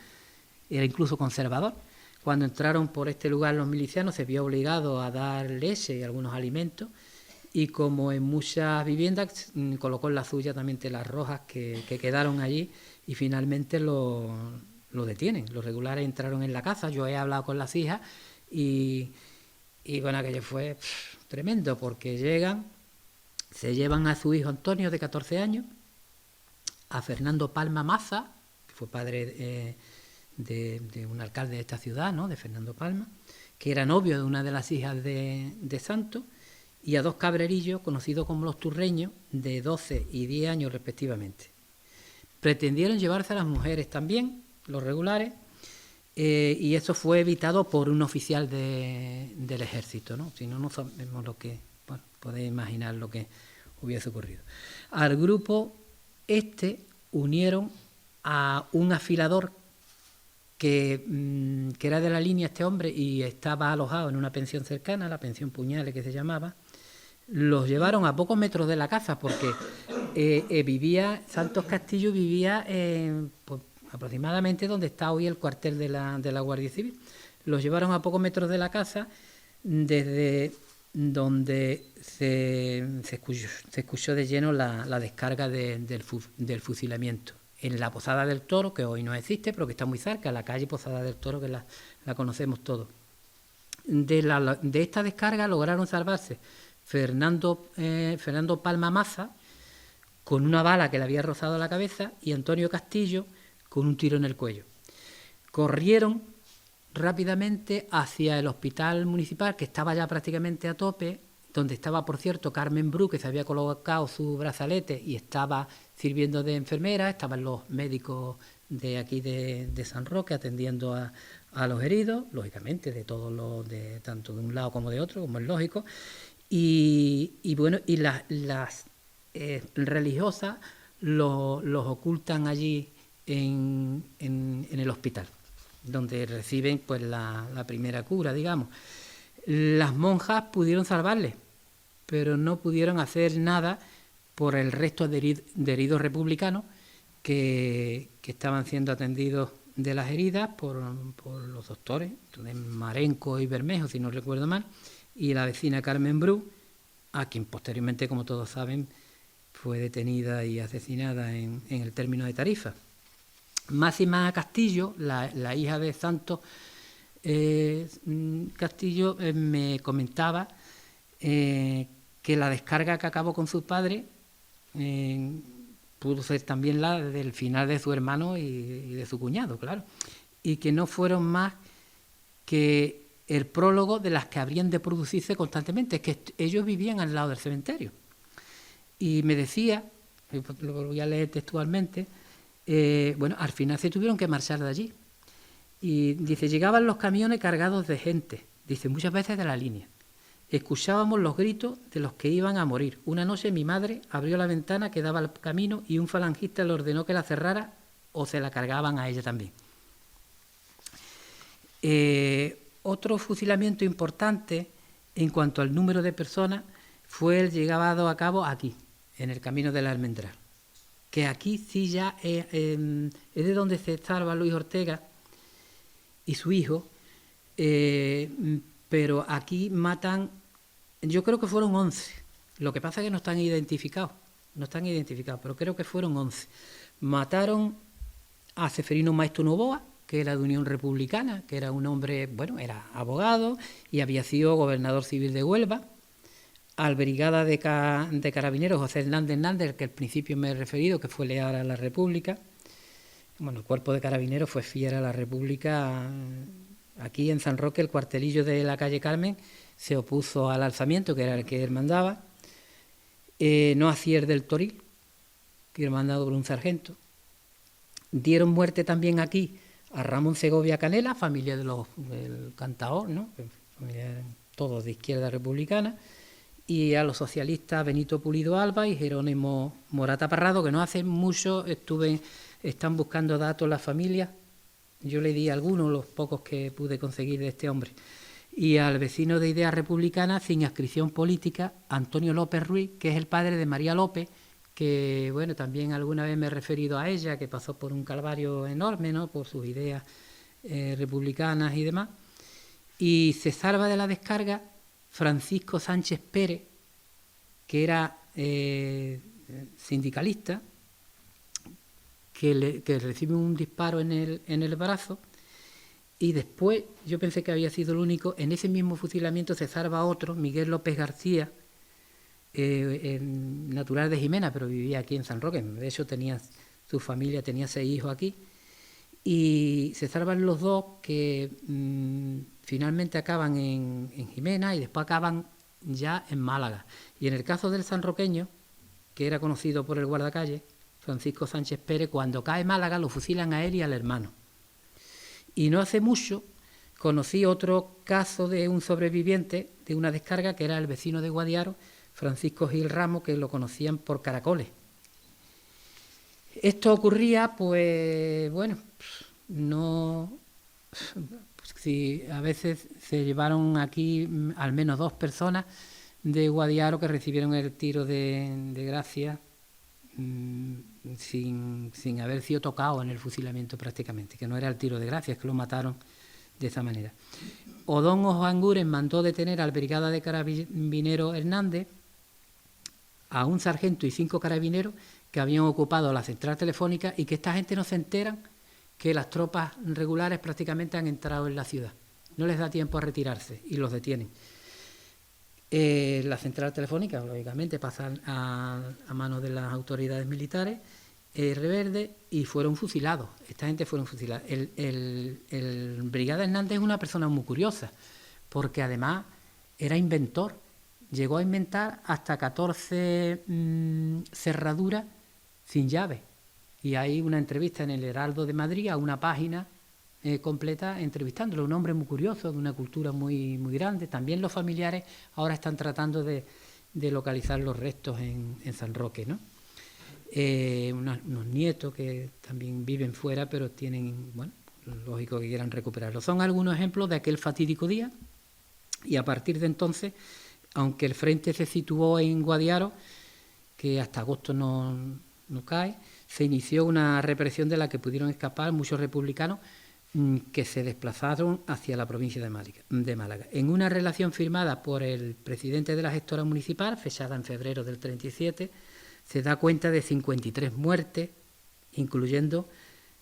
era incluso conservador. Cuando entraron por este lugar los milicianos se vio obligado a dar leche y algunos alimentos, y como en muchas viviendas colocó en la suya también telas rojas que quedaron allí, y finalmente lo detienen. Los regulares entraron en la casa, yo he hablado con las hijas y bueno, aquello fue tremendo, porque se llevan a su hijo Antonio, de 14 años, a Fernando Palma Maza, que fue padre de un alcalde de esta ciudad, ¿no?, de Fernando Palma, que era novio de una de las hijas de Santos, y a 2 cabrerillos, conocidos como los turreños, de 12 y 10 años respectivamente. Pretendieron llevarse a las mujeres también, los regulares, y eso fue evitado por un oficial del ejército, ¿no? Si no, no sabemos lo que... Bueno, podéis imaginar lo que hubiese ocurrido. Al grupo unieron a un afilador que era de la línea este hombre y estaba alojado en una pensión cercana, la pensión Puñales que se llamaba. Los llevaron a pocos metros de la casa porque Santos Castillo vivía pues, aproximadamente donde está hoy el cuartel de la Guardia Civil. Los llevaron a pocos metros de la casa, desde donde se escuchó de lleno la descarga del fusilamiento. En la Posada del Toro, que hoy no existe, pero que está muy cerca, la calle Posada del Toro, que la conocemos todos. De esta descarga lograron salvarse Fernando Palma Maza, con una bala que le había rozado la cabeza, y Antonio Castillo, con un tiro en el cuello. Corrieron rápidamente hacia el hospital municipal, que estaba ya prácticamente a tope, donde estaba, por cierto, Carmen Bru, que se había colocado su brazalete y estaba sirviendo de enfermera. Estaban los médicos de aquí de San Roque atendiendo a los heridos, lógicamente, de todos los, tanto de un lado como de otro, como es lógico. Y bueno, y las religiosas los ocultan allí en el hospital, donde reciben pues la primera cura, digamos. Las monjas pudieron salvarles, pero no pudieron hacer nada por el resto de heridos republicanos que estaban siendo atendidos de las heridas por los doctores, Marenco y Bermejo, si no recuerdo mal, y la vecina Carmen Bru, a quien posteriormente, como todos saben, fue detenida y asesinada en el término de Tarifa. Máxima Castillo, la hija de Santos Castillo, me comentaba que la descarga que acabó con su padre pudo ser también la del final de su hermano y de su cuñado, claro, y que no fueron más que el prólogo de las que habrían de producirse constantemente, es que ellos vivían al lado del cementerio. Y me decía, lo voy a leer textualmente, bueno, al final se tuvieron que marchar de allí. Y dice, llegaban los camiones cargados de gente, dice, muchas veces de la línea. Escuchábamos los gritos de los que iban a morir. Una noche mi madre abrió la ventana que daba al camino y un falangista le ordenó que la cerrara o se la cargaban a ella también. Otro fusilamiento importante en cuanto al número de personas fue el llevado a cabo aquí, en el Camino del Almendral, que aquí sí ya es de donde se salva Luis Ortega y su hijo, pero aquí matan, yo creo que fueron 11, lo que pasa es que no están identificados, pero creo que fueron 11. Mataron a Ceferino Maestro Novoa, que era de Unión Republicana, que era un hombre, bueno, era abogado y había sido gobernador civil de Huelva, al brigada de carabineros José Hernández, que al principio me he referido, que fue leal a la República. Bueno, el cuerpo de carabineros fue fiel a la República. Aquí en San Roque, el cuartelillo de la calle Carmen se opuso al alzamiento, que era el que él mandaba. No a Cier del Toril, que era mandado por un sargento. Dieron muerte también aquí a Ramón Segovia Canela, familia del cantador, ¿no? Familia, todos de izquierda republicana, y a los socialistas Benito Pulido Alba y Jerónimo Morata Parrado, que no hace mucho están buscando datos las familias. Yo le di algunos, los pocos que pude conseguir de este hombre. Y al vecino de Ideas Republicanas, sin adscripción política, Antonio López Ruiz, que es el padre de María López, que bueno, también alguna vez me he referido a ella, que pasó por un calvario enorme, ¿no?, por sus ideas republicanas y demás. Y se salva de la descarga Francisco Sánchez Pérez, que era sindicalista, que recibe un disparo en el brazo, y después, yo pensé que había sido el único, en ese mismo fusilamiento se salva otro, Miguel López García, natural de Jimena, pero vivía aquí en San Roque. De hecho, su familia tenía 6 hijos aquí, y se salvan los dos que finalmente acaban en Jimena, y después acaban ya en Málaga. Y en el caso del sanroqueño, que era conocido por el guardacalle, Francisco Sánchez Pérez, cuando cae Málaga lo fusilan a él y al hermano. Y no hace mucho conocí otro caso de un sobreviviente de una descarga que era el vecino de Guadiaro, Francisco Gil Ramos, que lo conocían por caracoles. Esto ocurría, pues, bueno, no... Si a veces se llevaron aquí al menos 2 personas de Guadiaro que recibieron el tiro de gracia sin haber sido tocado en el fusilamiento prácticamente, que no era el tiro de gracia, es que lo mataron de esa manera. Odón Ojangures mandó detener al brigada de carabineros Hernández, a un sargento y 5 carabineros que habían ocupado la central telefónica y que esta gente no se enteran que las tropas regulares prácticamente han entrado en la ciudad. No les da tiempo a retirarse y los detienen. La central telefónica, lógicamente, pasa a manos de las autoridades militares, Reverde, y fueron fusilados. Esta gente fueron fusilados. El brigada Hernández es una persona muy curiosa, porque además era inventor. Llegó a inventar hasta 14 cerraduras sin llave. Y hay una entrevista en el Heraldo de Madrid, a una página completa entrevistándolo. Un hombre muy curioso, de una cultura muy, muy grande. También los familiares ahora están tratando de localizar los restos en San Roque, ¿no? Unos nietos que también viven fuera, pero tienen, bueno, lógico que quieran recuperarlo. Son algunos ejemplos de aquel fatídico día, y a partir de entonces, aunque el frente se situó en Guadiaro, que hasta agosto no cae, se inició una represión de la que pudieron escapar muchos republicanos que se desplazaron hacia la provincia de Málaga. En una relación firmada por el presidente de la gestora municipal, fechada en febrero del 37, se da cuenta de 53 muertes, incluyendo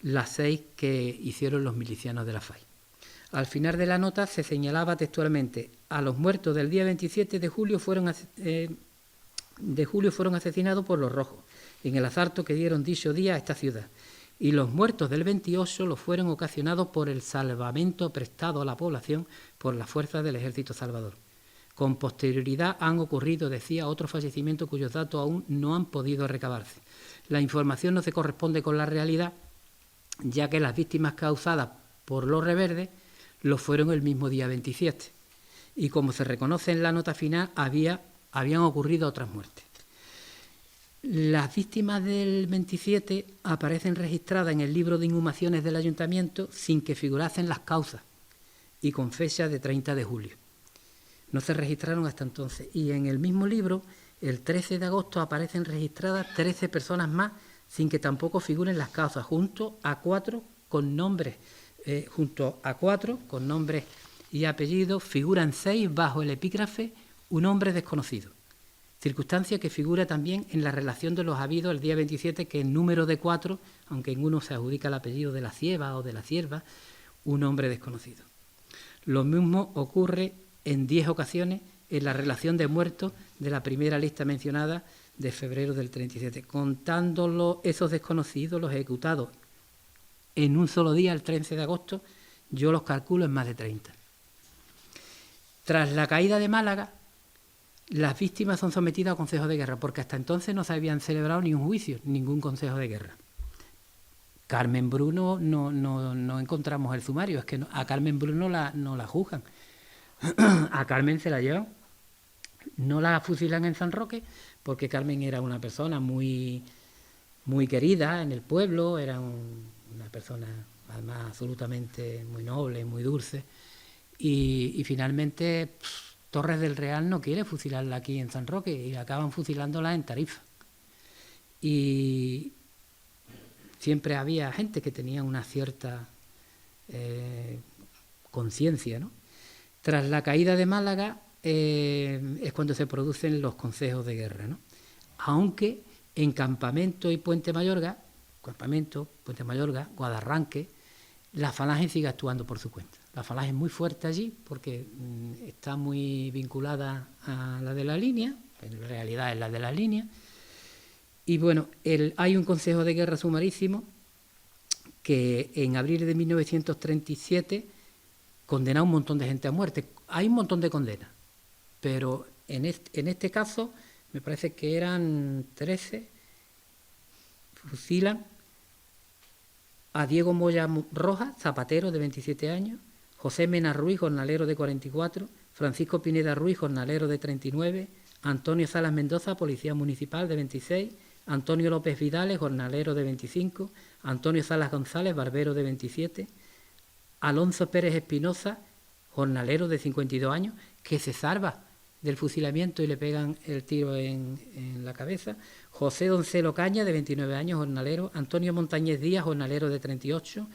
las 6 que hicieron los milicianos de la FAI. Al final de la nota se señalaba textualmente: a los muertos del día 27 de julio fueron asesinados por los rojos, en el asalto que dieron dicho día a esta ciudad, y los muertos del 28 los fueron ocasionados por el salvamento prestado a la población por las fuerzas del Ejército Salvador. Con posterioridad han ocurrido, decía, otros fallecimientos cuyos datos aún no han podido recabarse. La información no se corresponde con la realidad, ya que las víctimas causadas por los reverdes lo fueron el mismo día 27. Y como se reconoce en la nota final, habían ocurrido otras muertes. Las víctimas del 27 aparecen registradas en el libro de inhumaciones del ayuntamiento sin que figurasen las causas y con fecha de 30 de julio. No se registraron hasta entonces. Y en el mismo libro, el 13 de agosto, aparecen registradas 13 personas más sin que tampoco figuren las causas, junto a 4 con nombres y apellidos, figuran 6 bajo el epígrafe un hombre desconocido. Circunstancia que figura también en la relación de los habidos el día 27, que en número de 4, aunque en uno se adjudica el apellido de la Cieva o de la Cierva, un hombre desconocido. Lo mismo ocurre en 10 ocasiones en la relación de muertos de la primera lista mencionada de febrero del 37. Contándolo esos desconocidos, los ejecutados en un solo día, el 13 de agosto, yo los calculo en más de 30. Tras la caída de Málaga, las víctimas son sometidas a consejos de guerra, porque hasta entonces no se habían celebrado ni un juicio, ningún consejo de guerra. Carmen Bruno no encontramos el sumario, es que a Carmen Bruno no la juzgan. A Carmen se la llevan, no la fusilan en San Roque, porque Carmen era una persona muy, muy querida en el pueblo, era una persona además absolutamente muy noble, muy dulce, y finalmente Torres del Real no quiere fusilarla aquí en San Roque y acaban fusilándola en Tarifa. Y siempre había gente que tenía una cierta conciencia, ¿no? Tras la caída de Málaga es cuando se producen los consejos de guerra, ¿no? Aunque en Campamento y Puente Mayorga, Guadarranque, la Falange sigue actuando por su cuenta. La Falange es muy fuerte allí porque está muy vinculada a la de la línea, en realidad es la de la línea. Y bueno, hay un consejo de guerra sumarísimo que en abril de 1937 condena a un montón de gente a muerte. Hay un montón de condenas, pero En este caso, me parece que eran 13, fusilan a Diego Moya Rojas, zapatero de 27 años, José Mena Ruiz, jornalero de 44, Francisco Pineda Ruiz, jornalero de 39, Antonio Salas Mendoza, policía municipal de 26, Antonio López Vidales, jornalero de 25, Antonio Salas González, barbero de 27, Alonso Pérez Espinosa, jornalero de 52 años, que se salva del fusilamiento y le pegan el tiro en la cabeza, José Doncelo Caña, de 29 años, jornalero, Antonio Montañez Díaz, jornalero de 38,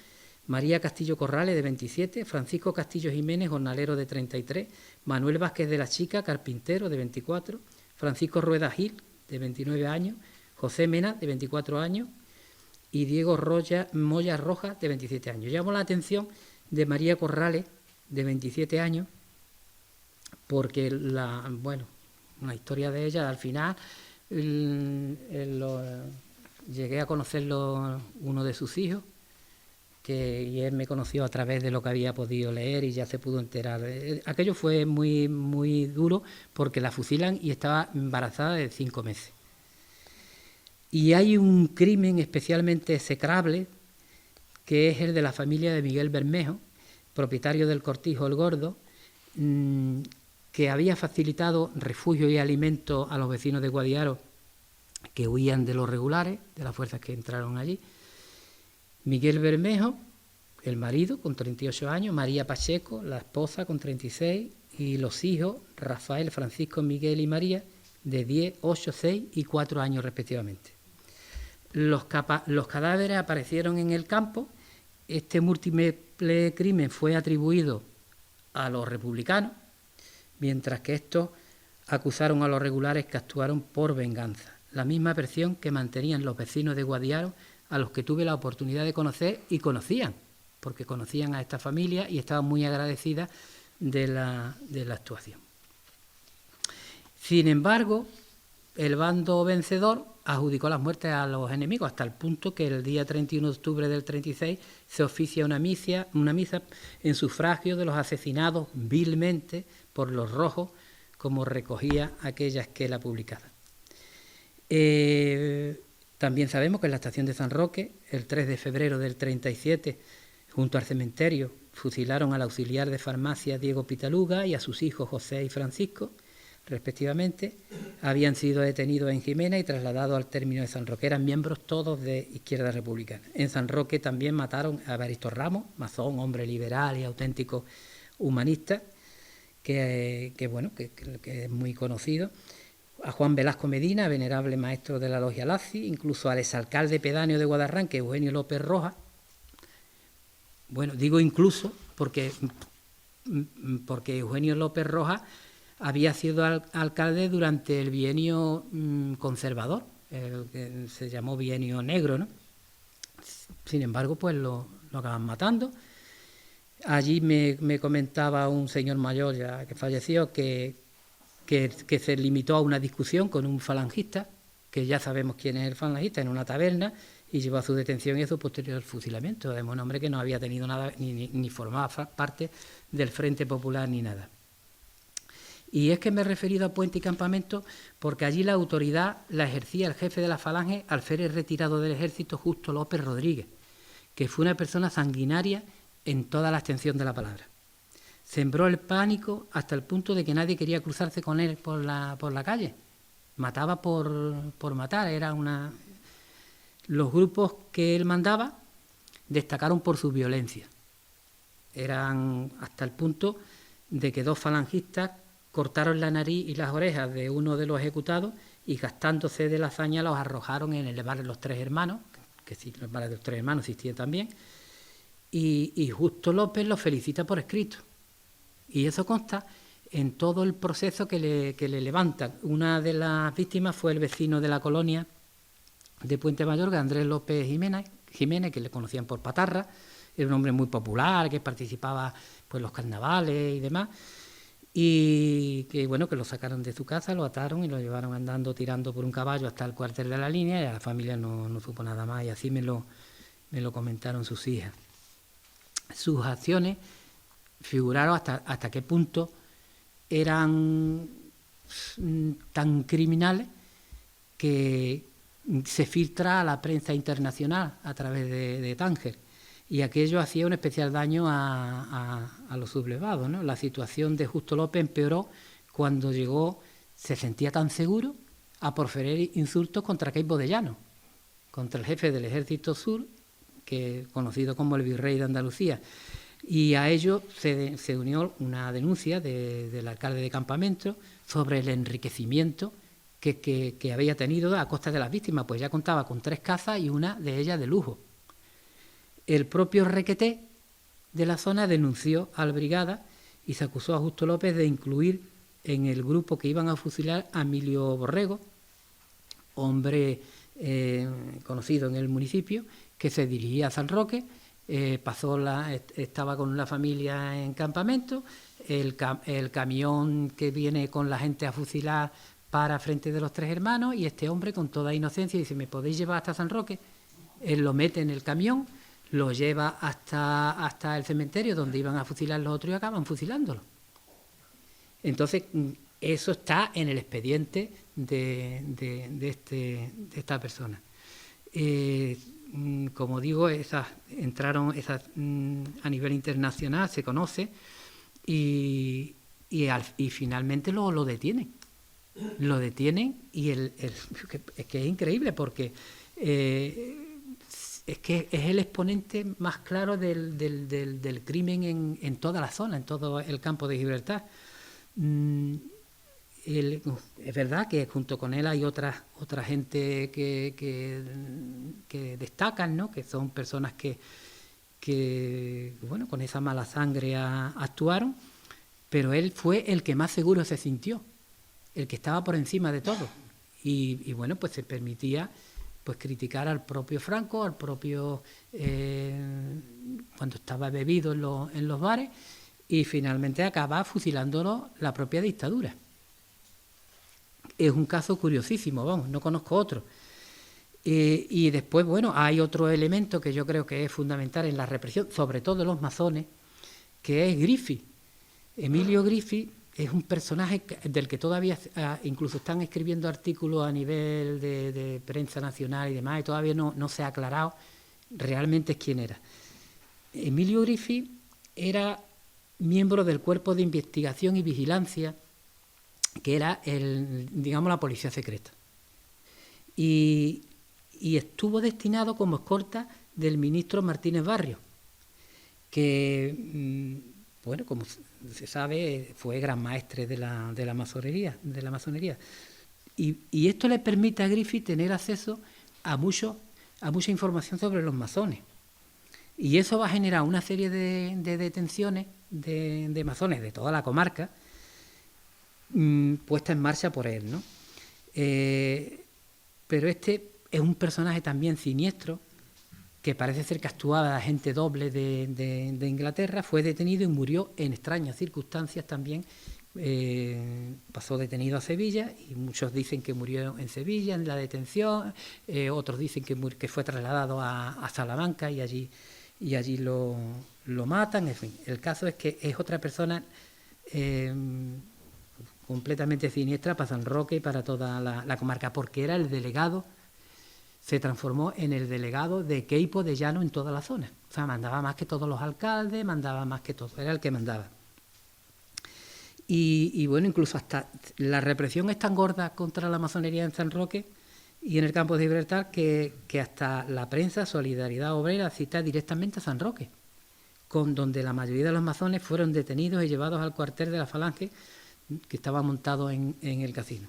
María Castillo Corrales, de 27, Francisco Castillo Jiménez, jornalero de 33, Manuel Vázquez de la Chica, carpintero, de 24, Francisco Rueda Gil, de 29 años, José Mena, de 24 años, y Diego Moya Rojas, de 27 años. Llamo la atención de María Corrales, de 27 años, porque la historia de ella, al final, llegué a conocerlo uno de sus hijos, y él me conoció a través de lo que había podido leer y ya se pudo enterar. Aquello fue muy, muy duro porque la fusilan y estaba embarazada de 5 meses. Y hay un crimen especialmente execrable, que es el de la familia de Miguel Bermejo, propietario del Cortijo El Gordo, que había facilitado refugio y alimento a los vecinos de Guadiaro que huían de los regulares, de las fuerzas que entraron allí. Miguel Bermejo, el marido, con 38 años, María Pacheco, la esposa, con 36, y los hijos, Rafael, Francisco, Miguel y María, de 10, 8, 6 y 4 años respectivamente. Los cadáveres aparecieron en el campo. Este múltiple crimen fue atribuido a los republicanos, mientras que estos acusaron a los regulares que actuaron por venganza. La misma versión que mantenían los vecinos de Guadiaro, a los que tuve la oportunidad de conocer y conocían, porque conocían a esta familia y estaban muy agradecidas de la actuación. Sin embargo, el bando vencedor adjudicó las muertes a los enemigos, hasta el punto que el día 31 de octubre del 36 se oficia una misa en sufragio de los asesinados vilmente por los rojos, como recogía aquella esquela publicada. También sabemos que en la estación de San Roque, el 3 de febrero del 37, junto al cementerio, fusilaron al auxiliar de farmacia Diego Pitaluga y a sus hijos José y Francisco, respectivamente. Habían sido detenidos en Jimena y trasladados al término de San Roque. Eran miembros todos de Izquierda Republicana. En San Roque también mataron a Evaristo Ramos, masón, hombre liberal y auténtico humanista, que es muy conocido, a Juan Velasco Medina, venerable maestro de la Logia Laci, incluso al exalcalde pedáneo de Guadarranque, Eugenio López Rojas. Bueno, digo incluso porque Eugenio López Rojas había sido alcalde durante el bienio conservador, el que se llamó bienio negro, ¿no? Sin embargo, pues lo acaban matando. Allí me comentaba un señor mayor ya que falleció que se limitó a una discusión con un falangista, que ya sabemos quién es el falangista, en una taberna, y llevó a su detención y a su posterior fusilamiento. De un hombre que no había tenido nada, ni formaba parte del Frente Popular ni nada. Y es que me he referido a Puente y Campamento porque allí la autoridad la ejercía el jefe de la falange, alférez retirado del ejército, Justo López Rodríguez, que fue una persona sanguinaria en toda la extensión de la palabra. Sembró el pánico hasta el punto de que nadie quería cruzarse con él por la calle. Mataba por matar. Los grupos que él mandaba destacaron por su violencia. Eran hasta el punto de que 2 falangistas cortaron la nariz y las orejas de uno de los ejecutados y, gastándose de la hazaña, los arrojaron en el bar de los 3 hermanos, que sí, el bar de los 3 hermanos existía también, y Justo López los felicita por escrito. Y eso consta en todo el proceso que le levantan. Una de las víctimas fue el vecino de la colonia de Puente Mayorga, Andrés López Jiménez, que le conocían por Patarra. Era un hombre muy popular, que participaba en los carnavales y demás. Y que lo sacaron de su casa, lo ataron y lo llevaron andando, tirando por un caballo hasta el cuartel de la línea, y a la familia no supo nada más, y así me lo comentaron sus hijas. Sus acciones figuraron hasta qué punto eran tan criminales que se filtra a la prensa internacional a través de Tánger. Y aquello hacía un especial daño a los sublevados, ¿no? La situación de Justo López empeoró cuando llegó, se sentía tan seguro a proferir insultos contra Queipo de Llano, contra el jefe del Ejército Sur, que conocido como el Virrey de Andalucía. Y a ello se unió una denuncia del alcalde de Campamento sobre el enriquecimiento que había tenido a costa de las víctimas, pues ya contaba con 3 casas y una de ellas de lujo. El propio Requeté de la zona denunció al brigada y se acusó a Justo López de incluir en el grupo que iban a fusilar a Emilio Borrego, hombre conocido en el municipio, que se dirigía a San Roque, estaba con una familia en Campamento, el camión que viene con la gente a fusilar para frente de los 3 hermanos, y este hombre con toda inocencia dice: ¿me podéis llevar hasta San Roque? Él lo mete en el camión, lo lleva hasta el cementerio donde iban a fusilar los otros y acaban fusilándolo. Entonces, eso está en el expediente de esta persona. Como digo, entraron a nivel internacional, se conoce, y finalmente lo detienen. Lo detienen y es que es increíble porque es que es el exponente más claro del crimen en toda la zona, en todo el campo de Gibraltar. Es verdad que junto con él hay otra gente que destacan, ¿no? Que son personas que bueno, con esa mala sangre actuaron, pero él fue el que más seguro se sintió, el que estaba por encima de todo. Y bueno, pues se permitía pues criticar al propio Franco, al propio cuando estaba bebido en los bares, y finalmente acaba fusilándolo la propia dictadura. Es un caso curiosísimo, vamos, no conozco otro. Y después, bueno, hay otro elemento que yo creo que es fundamental en la represión, sobre todo de los masones, que es Griffith. Emilio Griffith es un personaje del que todavía incluso están escribiendo artículos a nivel de prensa nacional y demás, y todavía no se ha aclarado realmente quién era. Emilio Griffith era miembro del Cuerpo de Investigación y Vigilancia, que era la policía secreta. Y estuvo destinado como escolta del ministro Martínez Barrio, que, bueno, como se sabe, fue gran maestre de la masonería. Y esto le permite a Griffith tener acceso a mucha información sobre los masones. Y eso va a generar una serie de detenciones de masones de toda la comarca, puesta en marcha por él, ¿no? Pero este es un personaje también siniestro, que parece ser que actuaba de agente doble de Inglaterra. Fue detenido y murió en extrañas circunstancias también. Pasó detenido a Sevilla, y muchos dicen que murió en Sevilla en la detención, otros dicen que fue trasladado a Salamanca y allí lo matan. En fin, el caso es que es otra persona completamente siniestra para San Roque y para toda la comarca, porque era el delegado, se transformó en el delegado de Queipo de Llano en toda la zona. O sea, mandaba más que todos los alcaldes, mandaba más que todo, era el que mandaba. Y bueno, incluso hasta la represión es tan gorda contra la masonería en San Roque y en el campo de Gibraltar que hasta la prensa Solidaridad Obrera cita directamente a San Roque, donde la mayoría de los masones fueron detenidos y llevados al cuartel de la Falange, que estaba montado en el casino.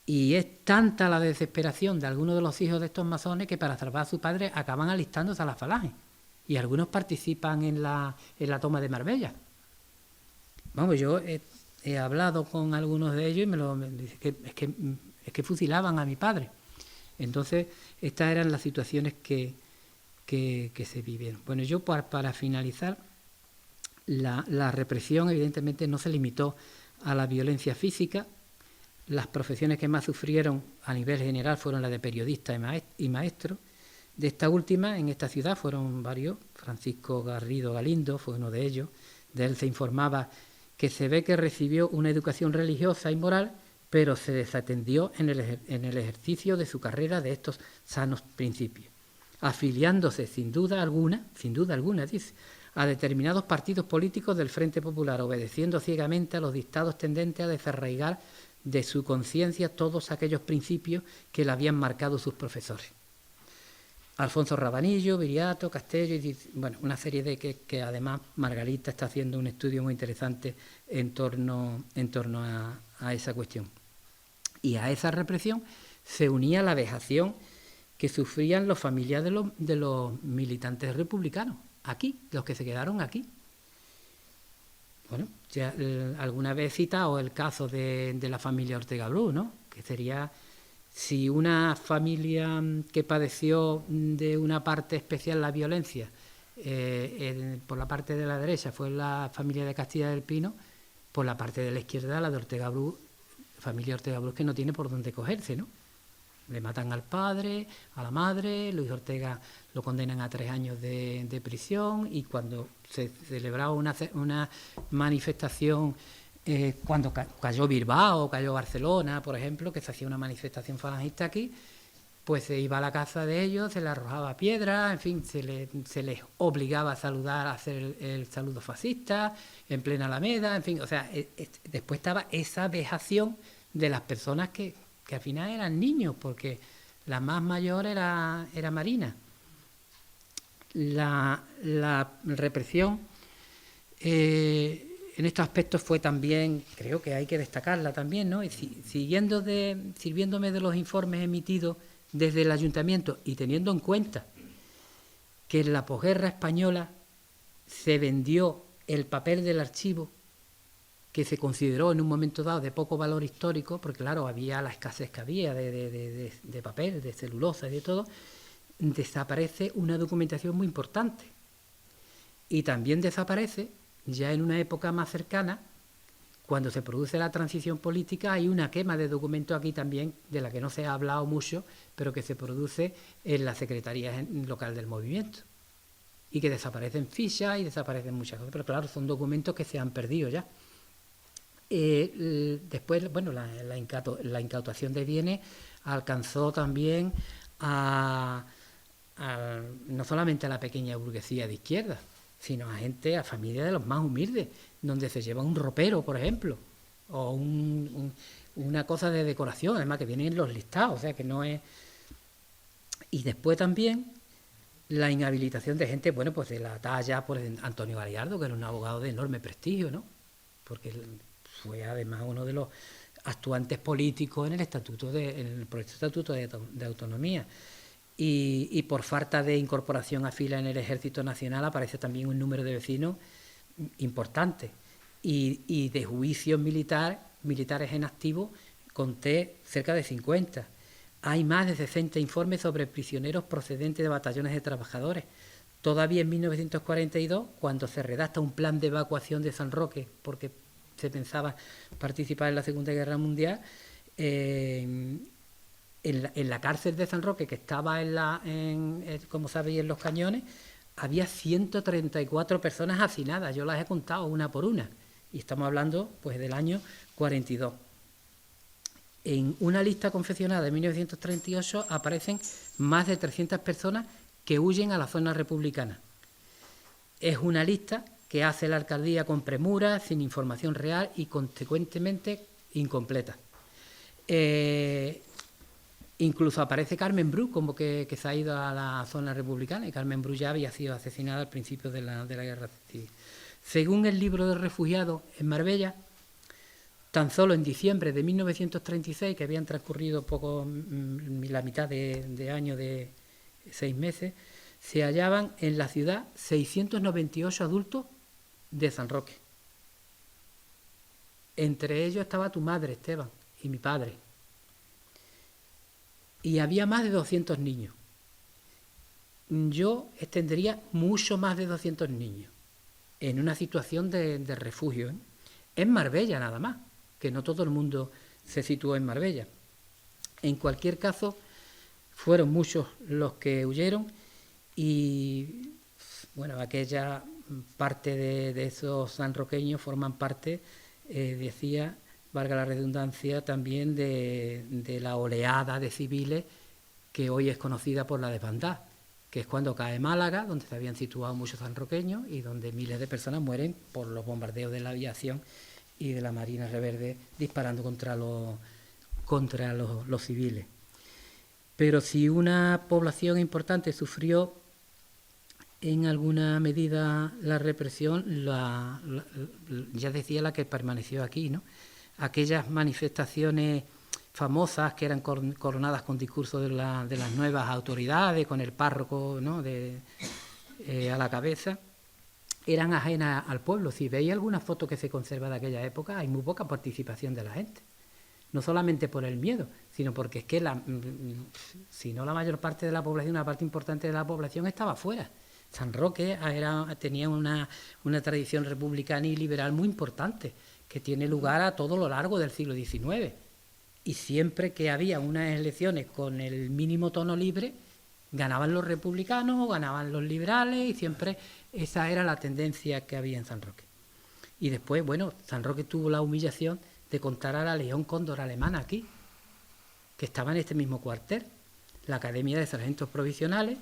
Y es tanta la desesperación de algunos de los hijos de estos masones que para salvar a su padre acaban alistándose a la Falange, y algunos participan en la toma de Marbella. Vamos, yo he hablado con algunos de ellos y me dicen que es que fusilaban a mi padre. Entonces, estas eran las situaciones que se vivieron. Bueno, yo para finalizar, la represión evidentemente no se limitó a la violencia física. Las profesiones que más sufrieron a nivel general fueron las de periodista y maestro. De esta última, en esta ciudad, fueron varios. Francisco Garrido Galindo fue uno de ellos. De él se informaba que se ve que recibió una educación religiosa y moral, pero se desatendió en el ejercicio de su carrera de estos sanos principios, afiliándose sin duda alguna, dice, a determinados partidos políticos del Frente Popular, obedeciendo ciegamente a los dictados tendentes a desarraigar de su conciencia todos aquellos principios que le habían marcado sus profesores. Alfonso Rabanillo, Viriato, Castello, y bueno, una serie de que además Margarita está haciendo un estudio muy interesante en torno a esa cuestión. Y a esa represión se unía la vejación que sufrían los familiares de los militantes republicanos, aquí, los que se quedaron aquí. Bueno, ya alguna vez he citado el caso de la familia Ortega Bru, ¿no? Que sería, si una familia que padeció de una parte especial la violencia por la parte de la derecha fue la familia de Castilla del Pino, por la parte de la izquierda la de Ortega Bru, familia Ortega Bru, que no tiene por dónde cogerse, ¿no? Le matan al padre, a la madre, Luis Ortega lo condenan a 3 años de prisión, y cuando se celebraba una manifestación, cuando cayó Bilbao, cayó Barcelona, por ejemplo, que se hacía una manifestación falangista aquí, pues se iba a la casa de ellos, se les arrojaba piedras, en fin, se les obligaba a saludar, a hacer el saludo fascista en plena Alameda, en fin, o sea, después estaba esa vejación de las personas que al final eran niños, porque la más mayor era Marina. La represión en estos aspectos fue también, creo que hay que destacarla también, ¿no? Y sirviéndome de los informes emitidos desde el ayuntamiento y teniendo en cuenta que en la posguerra española se vendió el papel del archivo, que se consideró en un momento dado de poco valor histórico, porque claro, había la escasez que había de papel, de celulosa y de todo, desaparece una documentación muy importante. Y también desaparece, ya en una época más cercana, cuando se produce la transición política, hay una quema de documentos aquí también, de la que no se ha hablado mucho, pero que se produce en la Secretaría Local del Movimiento, y que desaparecen fichas y desaparecen muchas cosas, pero claro, son documentos que se han perdido ya. Después, bueno, la incautación de bienes alcanzó también no solamente a la pequeña burguesía de izquierda, sino a gente, a familias de los más humildes, donde se lleva un ropero, por ejemplo, o una cosa de decoración, además que vienen los listados, o sea que no es... Y después también la inhabilitación de gente, bueno, pues de la talla, por Antonio Gallardo, que era un abogado de enorme prestigio, ¿no? Porque fue además uno de los actuantes políticos en el proyecto de estatuto de autonomía, y por falta de incorporación a fila en el Ejército Nacional aparece también un número de vecinos importante, y de juicios militares en activo conté cerca de 50. Hay más de 60 informes sobre prisioneros procedentes de batallones de trabajadores. Todavía en 1942, cuando se redacta un plan de evacuación de San Roque, porque se pensaba participar en la Segunda Guerra Mundial, en la cárcel de San Roque, que estaba como sabéis, en Los Cañones, había 134 personas hacinadas. Yo las he contado una por una, y estamos hablando pues del año 42. En una lista confeccionada de 1938 aparecen más de 300 personas que huyen a la zona republicana. Es una lista que hace la alcaldía con premura, sin información real y consecuentemente incompleta. Incluso aparece Carmen Bru como que se ha ido a la zona republicana, y Carmen Bru ya había sido asesinada al principio de la Guerra Civil. Según el libro de refugiados en Marbella, tan solo en diciembre de 1936, que habían transcurrido la mitad de año de 6 meses, se hallaban en la ciudad 698 adultos de San Roque. Entre ellos estaba tu madre, Esteban, y mi padre. Y había más de 200 niños. Yo extendería mucho más de 200 niños en una situación de refugio, en Marbella nada más, que no todo el mundo se situó en Marbella. En cualquier caso, fueron muchos los que huyeron, y bueno, aquella parte de esos sanroqueños forman parte, decía, valga la redundancia, también de la oleada de civiles que hoy es conocida por la desbandada, que es cuando cae Málaga, donde se habían situado muchos sanroqueños y donde miles de personas mueren por los bombardeos de la aviación y de la Marina Reverde disparando contra los civiles. Pero si una población importante sufrió en alguna medida la represión, ya decía la que permaneció aquí, ¿no? Aquellas manifestaciones famosas que eran coronadas con discursos de las nuevas autoridades, con el párroco, ¿no?, a la cabeza, eran ajenas al pueblo. Si veis alguna foto que se conserva de aquella época, hay muy poca participación de la gente. No solamente por el miedo, sino porque es que si no la mayor parte de la población, una parte importante de la población estaba fuera. San Roque tenía una tradición republicana y liberal muy importante, que tiene lugar a todo lo largo del siglo XIX. Y siempre que había unas elecciones con el mínimo tono libre, ganaban los republicanos o ganaban los liberales, y siempre esa era la tendencia que había en San Roque. Y después, bueno, San Roque tuvo la humillación de contar a la Legión Cóndor alemana aquí, que estaba en este mismo cuartel, la Academia de Sargentos Provisionales,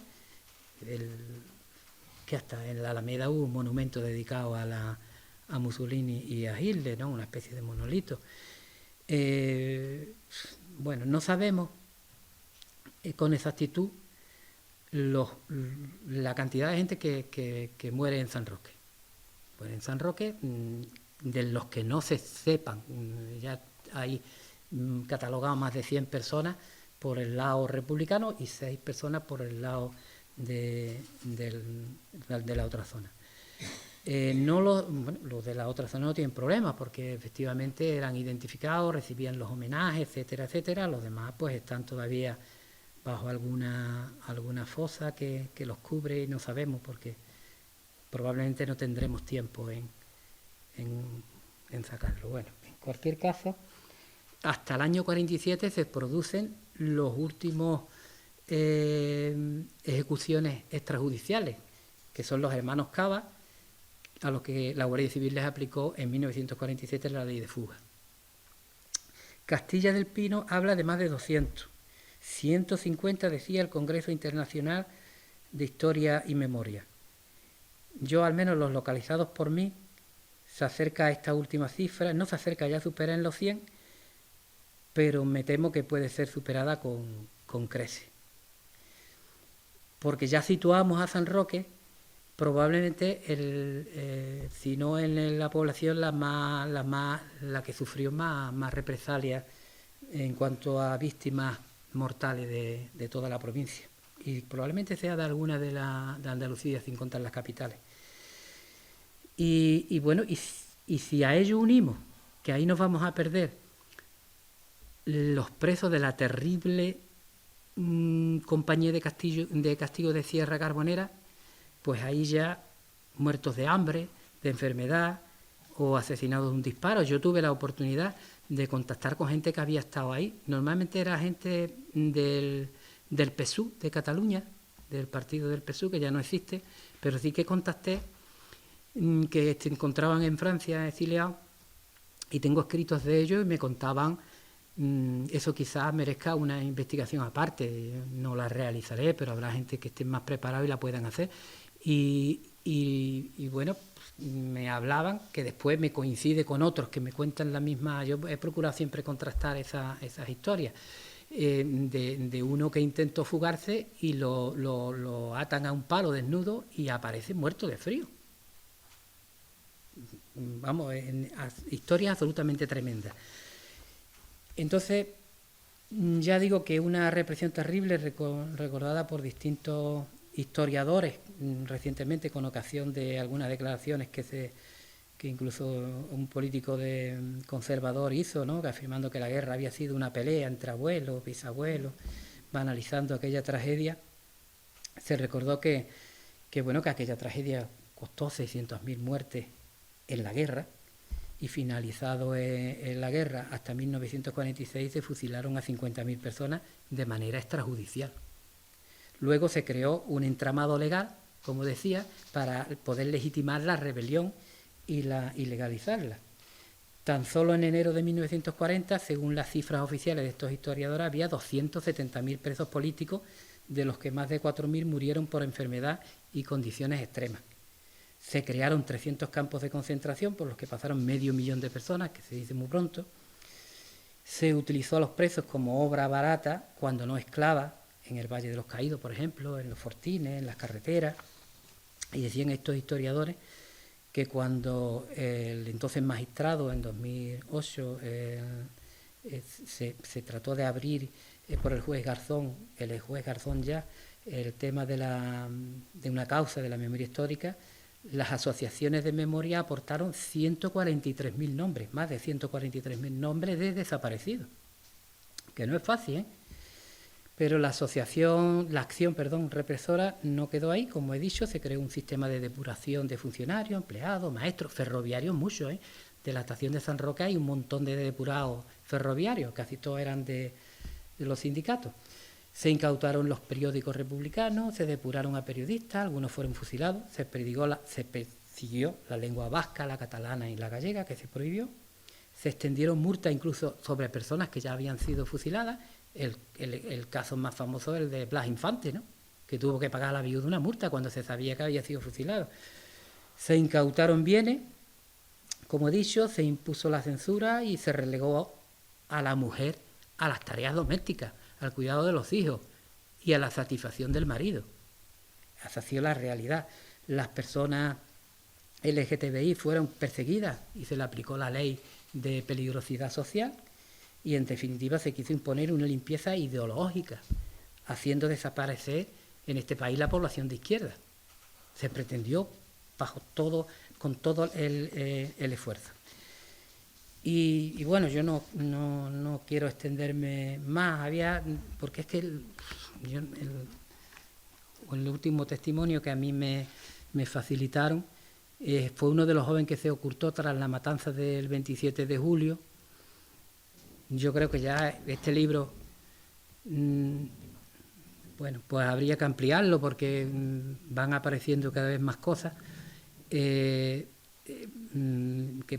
que hasta en la Alameda hubo un monumento dedicado a Mussolini y a Hitler, ¿no?, una especie de monolito. Bueno, no sabemos con exactitud la cantidad de gente que muere en San Roque. Pues en San Roque, de los que no se sepan, ya hay catalogado más de 100 personas por el lado republicano y 6 personas por el lado de la otra zona. Los de la otra zona no tienen problemas porque efectivamente eran identificados, recibían los homenajes, etcétera, etcétera. Los demás pues están todavía bajo alguna fosa que los cubre y no sabemos, porque probablemente no tendremos tiempo en sacarlo. Bueno, en cualquier caso, hasta el año 47 se producen los últimos ejecuciones extrajudiciales, que son los hermanos Cava, a los que la Guardia Civil les aplicó en 1947 la ley de fuga. Castilla del Pino habla de más de 200. 150 decía el Congreso Internacional de Historia y Memoria. Yo, al menos los localizados por mí, se acerca a esta última cifra, no se acerca, ya supera en los 100, pero me temo que puede ser superada con creces. Porque ya situamos a San Roque, probablemente, si no en la población, la que sufrió más represalias en cuanto a víctimas mortales de toda la provincia. Y probablemente sea de alguna de Andalucía, sin contar las capitales. Y bueno, y si a ello unimos, que ahí nos vamos a perder, los presos de la terrible compañía de castigo de Sierra Carbonera, pues ahí ya muertos de hambre, de enfermedad o asesinados de un disparo. Yo tuve la oportunidad de contactar con gente que había estado ahí. Normalmente era gente del PSUV de Cataluña, del partido del PSUV, que ya no existe, pero sí que contacté, que se encontraban en Francia exiliados, y tengo escritos de ellos y me contaban. Eso quizás merezca una investigación aparte, no la realizaré, pero habrá gente que esté más preparada y la puedan hacer. Y bueno, me hablaban, que después me coincide con otros que me cuentan la misma. Yo he procurado siempre contrastar esas historias, de uno que intentó fugarse y lo atan a un palo desnudo y aparece muerto de frío. Vamos, historias absolutamente tremendas. Entonces, ya digo que una represión terrible recordada por distintos historiadores recientemente, con ocasión de algunas declaraciones que incluso un político conservador hizo, ¿no?, afirmando que la guerra había sido una pelea entre abuelos, bisabuelos, banalizando aquella tragedia. Se recordó que aquella tragedia costó 600.000 muertes en la guerra, y finalizado en la guerra hasta 1946 se fusilaron a 50.000 personas de manera extrajudicial. Luego se creó un entramado legal, como decía, para poder legitimar la rebelión y legalizarla. Tan solo en enero de 1940, según las cifras oficiales de estos historiadores, había 270.000 presos políticos, de los que más de 4.000 murieron por enfermedad y condiciones extremas. Se crearon 300 campos de concentración por los que pasaron 500.000 de personas, que se dice muy pronto. Se utilizó a los presos como obra barata, cuando no esclava, en el Valle de los Caídos, por ejemplo, en los fortines, en las carreteras. Y decían estos historiadores que cuando el entonces magistrado, en 2008, se trató de abrir por el juez Garzón ya, el tema de una causa de la memoria histórica, las asociaciones de memoria aportaron 143.000 nombres, más de 143.000 nombres de desaparecidos, que no es fácil, Pero la acción represora no quedó ahí. Como he dicho, se creó un sistema de depuración de funcionarios, empleados, maestros, ferroviarios, muchos, De la estación de San Roque hay un montón de depurados ferroviarios, casi todos eran de los sindicatos. Se incautaron los periódicos republicanos, se depuraron a periodistas, algunos fueron fusilados, se persiguió la lengua vasca, la catalana y la gallega, que se prohibió. Se extendieron multas incluso sobre personas que ya habían sido fusiladas. El caso más famoso es el de Blas Infante, ¿no? Que tuvo que pagar a la viuda una multa cuando se sabía que había sido fusilado. Se incautaron bienes, como he dicho, se impuso la censura y se relegó a la mujer a las tareas domésticas, al cuidado de los hijos y a la satisfacción del marido. Esa ha sido la realidad. Las personas LGTBI fueron perseguidas y se le aplicó la ley de peligrosidad social y en definitiva se quiso imponer una limpieza ideológica, haciendo desaparecer en este país la población de izquierda. Se pretendió con todo el esfuerzo. Y bueno, yo no quiero extenderme más, porque es que el último testimonio que a mí me facilitaron fue uno de los jóvenes que se ocultó tras la matanza del 27 de julio. Yo creo que ya este libro, pues habría que ampliarlo porque van apareciendo cada vez más cosas. Que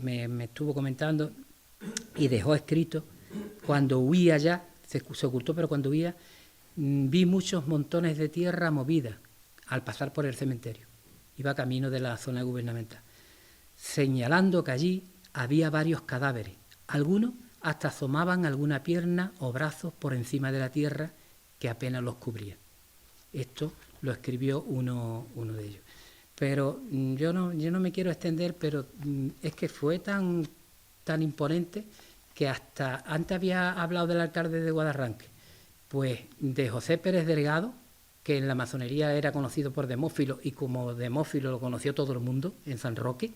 me estuvo comentando y dejó escrito cuando huía ya, se ocultó, pero cuando huía vi muchos montones de tierra movida al pasar por el cementerio. Iba camino de la zona gubernamental, señalando que allí había varios cadáveres, algunos hasta asomaban alguna pierna o brazos por encima de la tierra que apenas los cubría. Esto lo escribió uno de ellos. Pero yo no me quiero extender, pero es que fue tan imponente que hasta antes había hablado del alcalde de Guadarranque, pues de José Pérez Delgado, que en la masonería era conocido por Demófilo y como Demófilo lo conoció todo el mundo en San Roque,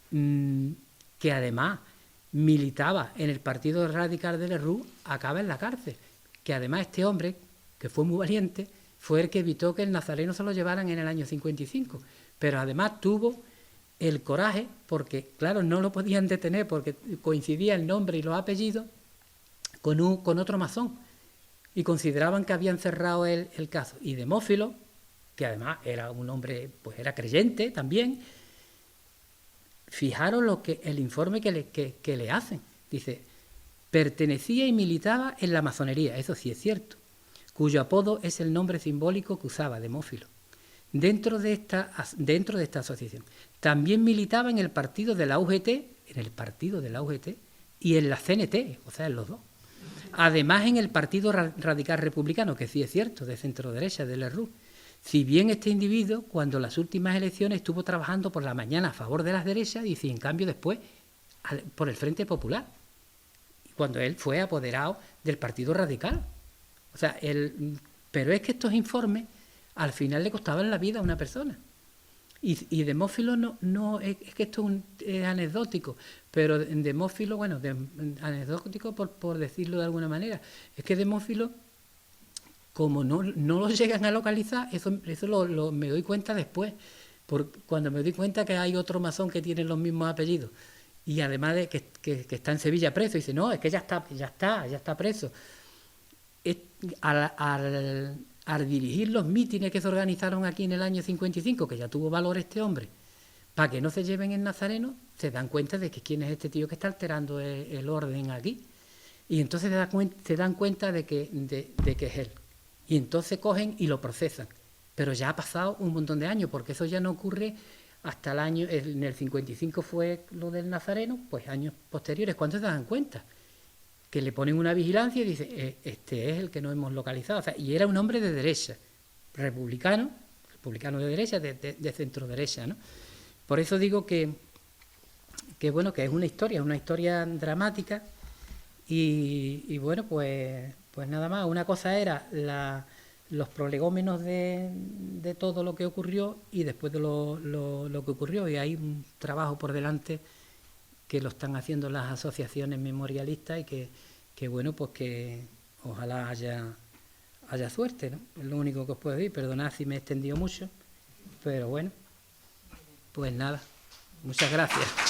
que además militaba en el Partido Radical de Lerroux, acaba en la cárcel, que además este hombre, que fue muy valiente, fue el que evitó que el nazareno se lo llevaran en el año 55, pero además tuvo el coraje, porque claro, no lo podían detener porque coincidía el nombre y los apellidos con otro masón, y consideraban que habían cerrado el caso. Y Demófilo, que además era un hombre, pues era creyente también, fijaros el informe que le hacen. Dice, pertenecía y militaba en la masonería, eso sí es cierto, cuyo apodo es el nombre simbólico que usaba Demófilo, dentro de esta asociación. También militaba en el partido de la UGT, y en la CNT, o sea, en los dos. Además, en el Partido Radical Republicano, que sí es cierto, de centro-derecha, de Lerroux. Si bien este individuo, cuando las últimas elecciones estuvo trabajando por la mañana a favor de las derechas, y en cambio después por el Frente Popular, cuando él fue apoderado del Partido Radical. O sea, pero es que estos informes al final le costaban la vida a una persona. Y Demófilo no es que esto es anecdótico, pero en Demófilo, anecdótico por decirlo de alguna manera, es que Demófilo, como no lo llegan a localizar, eso me doy cuenta después, cuando me doy cuenta que hay otro masón que tiene los mismos apellidos, y además de que está en Sevilla preso, y dice, no, es que ya está preso. Al dirigir los mítines que se organizaron aquí en el año 55, que ya tuvo valor este hombre, para que no se lleven el nazareno, se dan cuenta de que quién es este tío que está alterando el orden aquí. Y entonces se dan cuenta de que es él. Y entonces cogen y lo procesan. Pero ya ha pasado un montón de años, porque eso ya no ocurre hasta el año, en el 55 fue lo del Nazareno, pues años posteriores, ¿cuántos se dan cuenta? Que le ponen una vigilancia y dice, este es el que no hemos localizado. O sea, y era un hombre de derecha, republicano de derecha, de centro derecha, ¿no? Por eso digo que bueno, que es una historia dramática. Y bueno, pues nada más. Una cosa era los prolegómenos de todo lo que ocurrió y después de lo que ocurrió. Y hay un trabajo por delante que lo están haciendo las asociaciones memorialistas y que bueno, pues que ojalá haya suerte, ¿no? Es lo único que os puedo decir. Perdonad si me he extendido mucho, pero bueno, pues nada. Muchas gracias.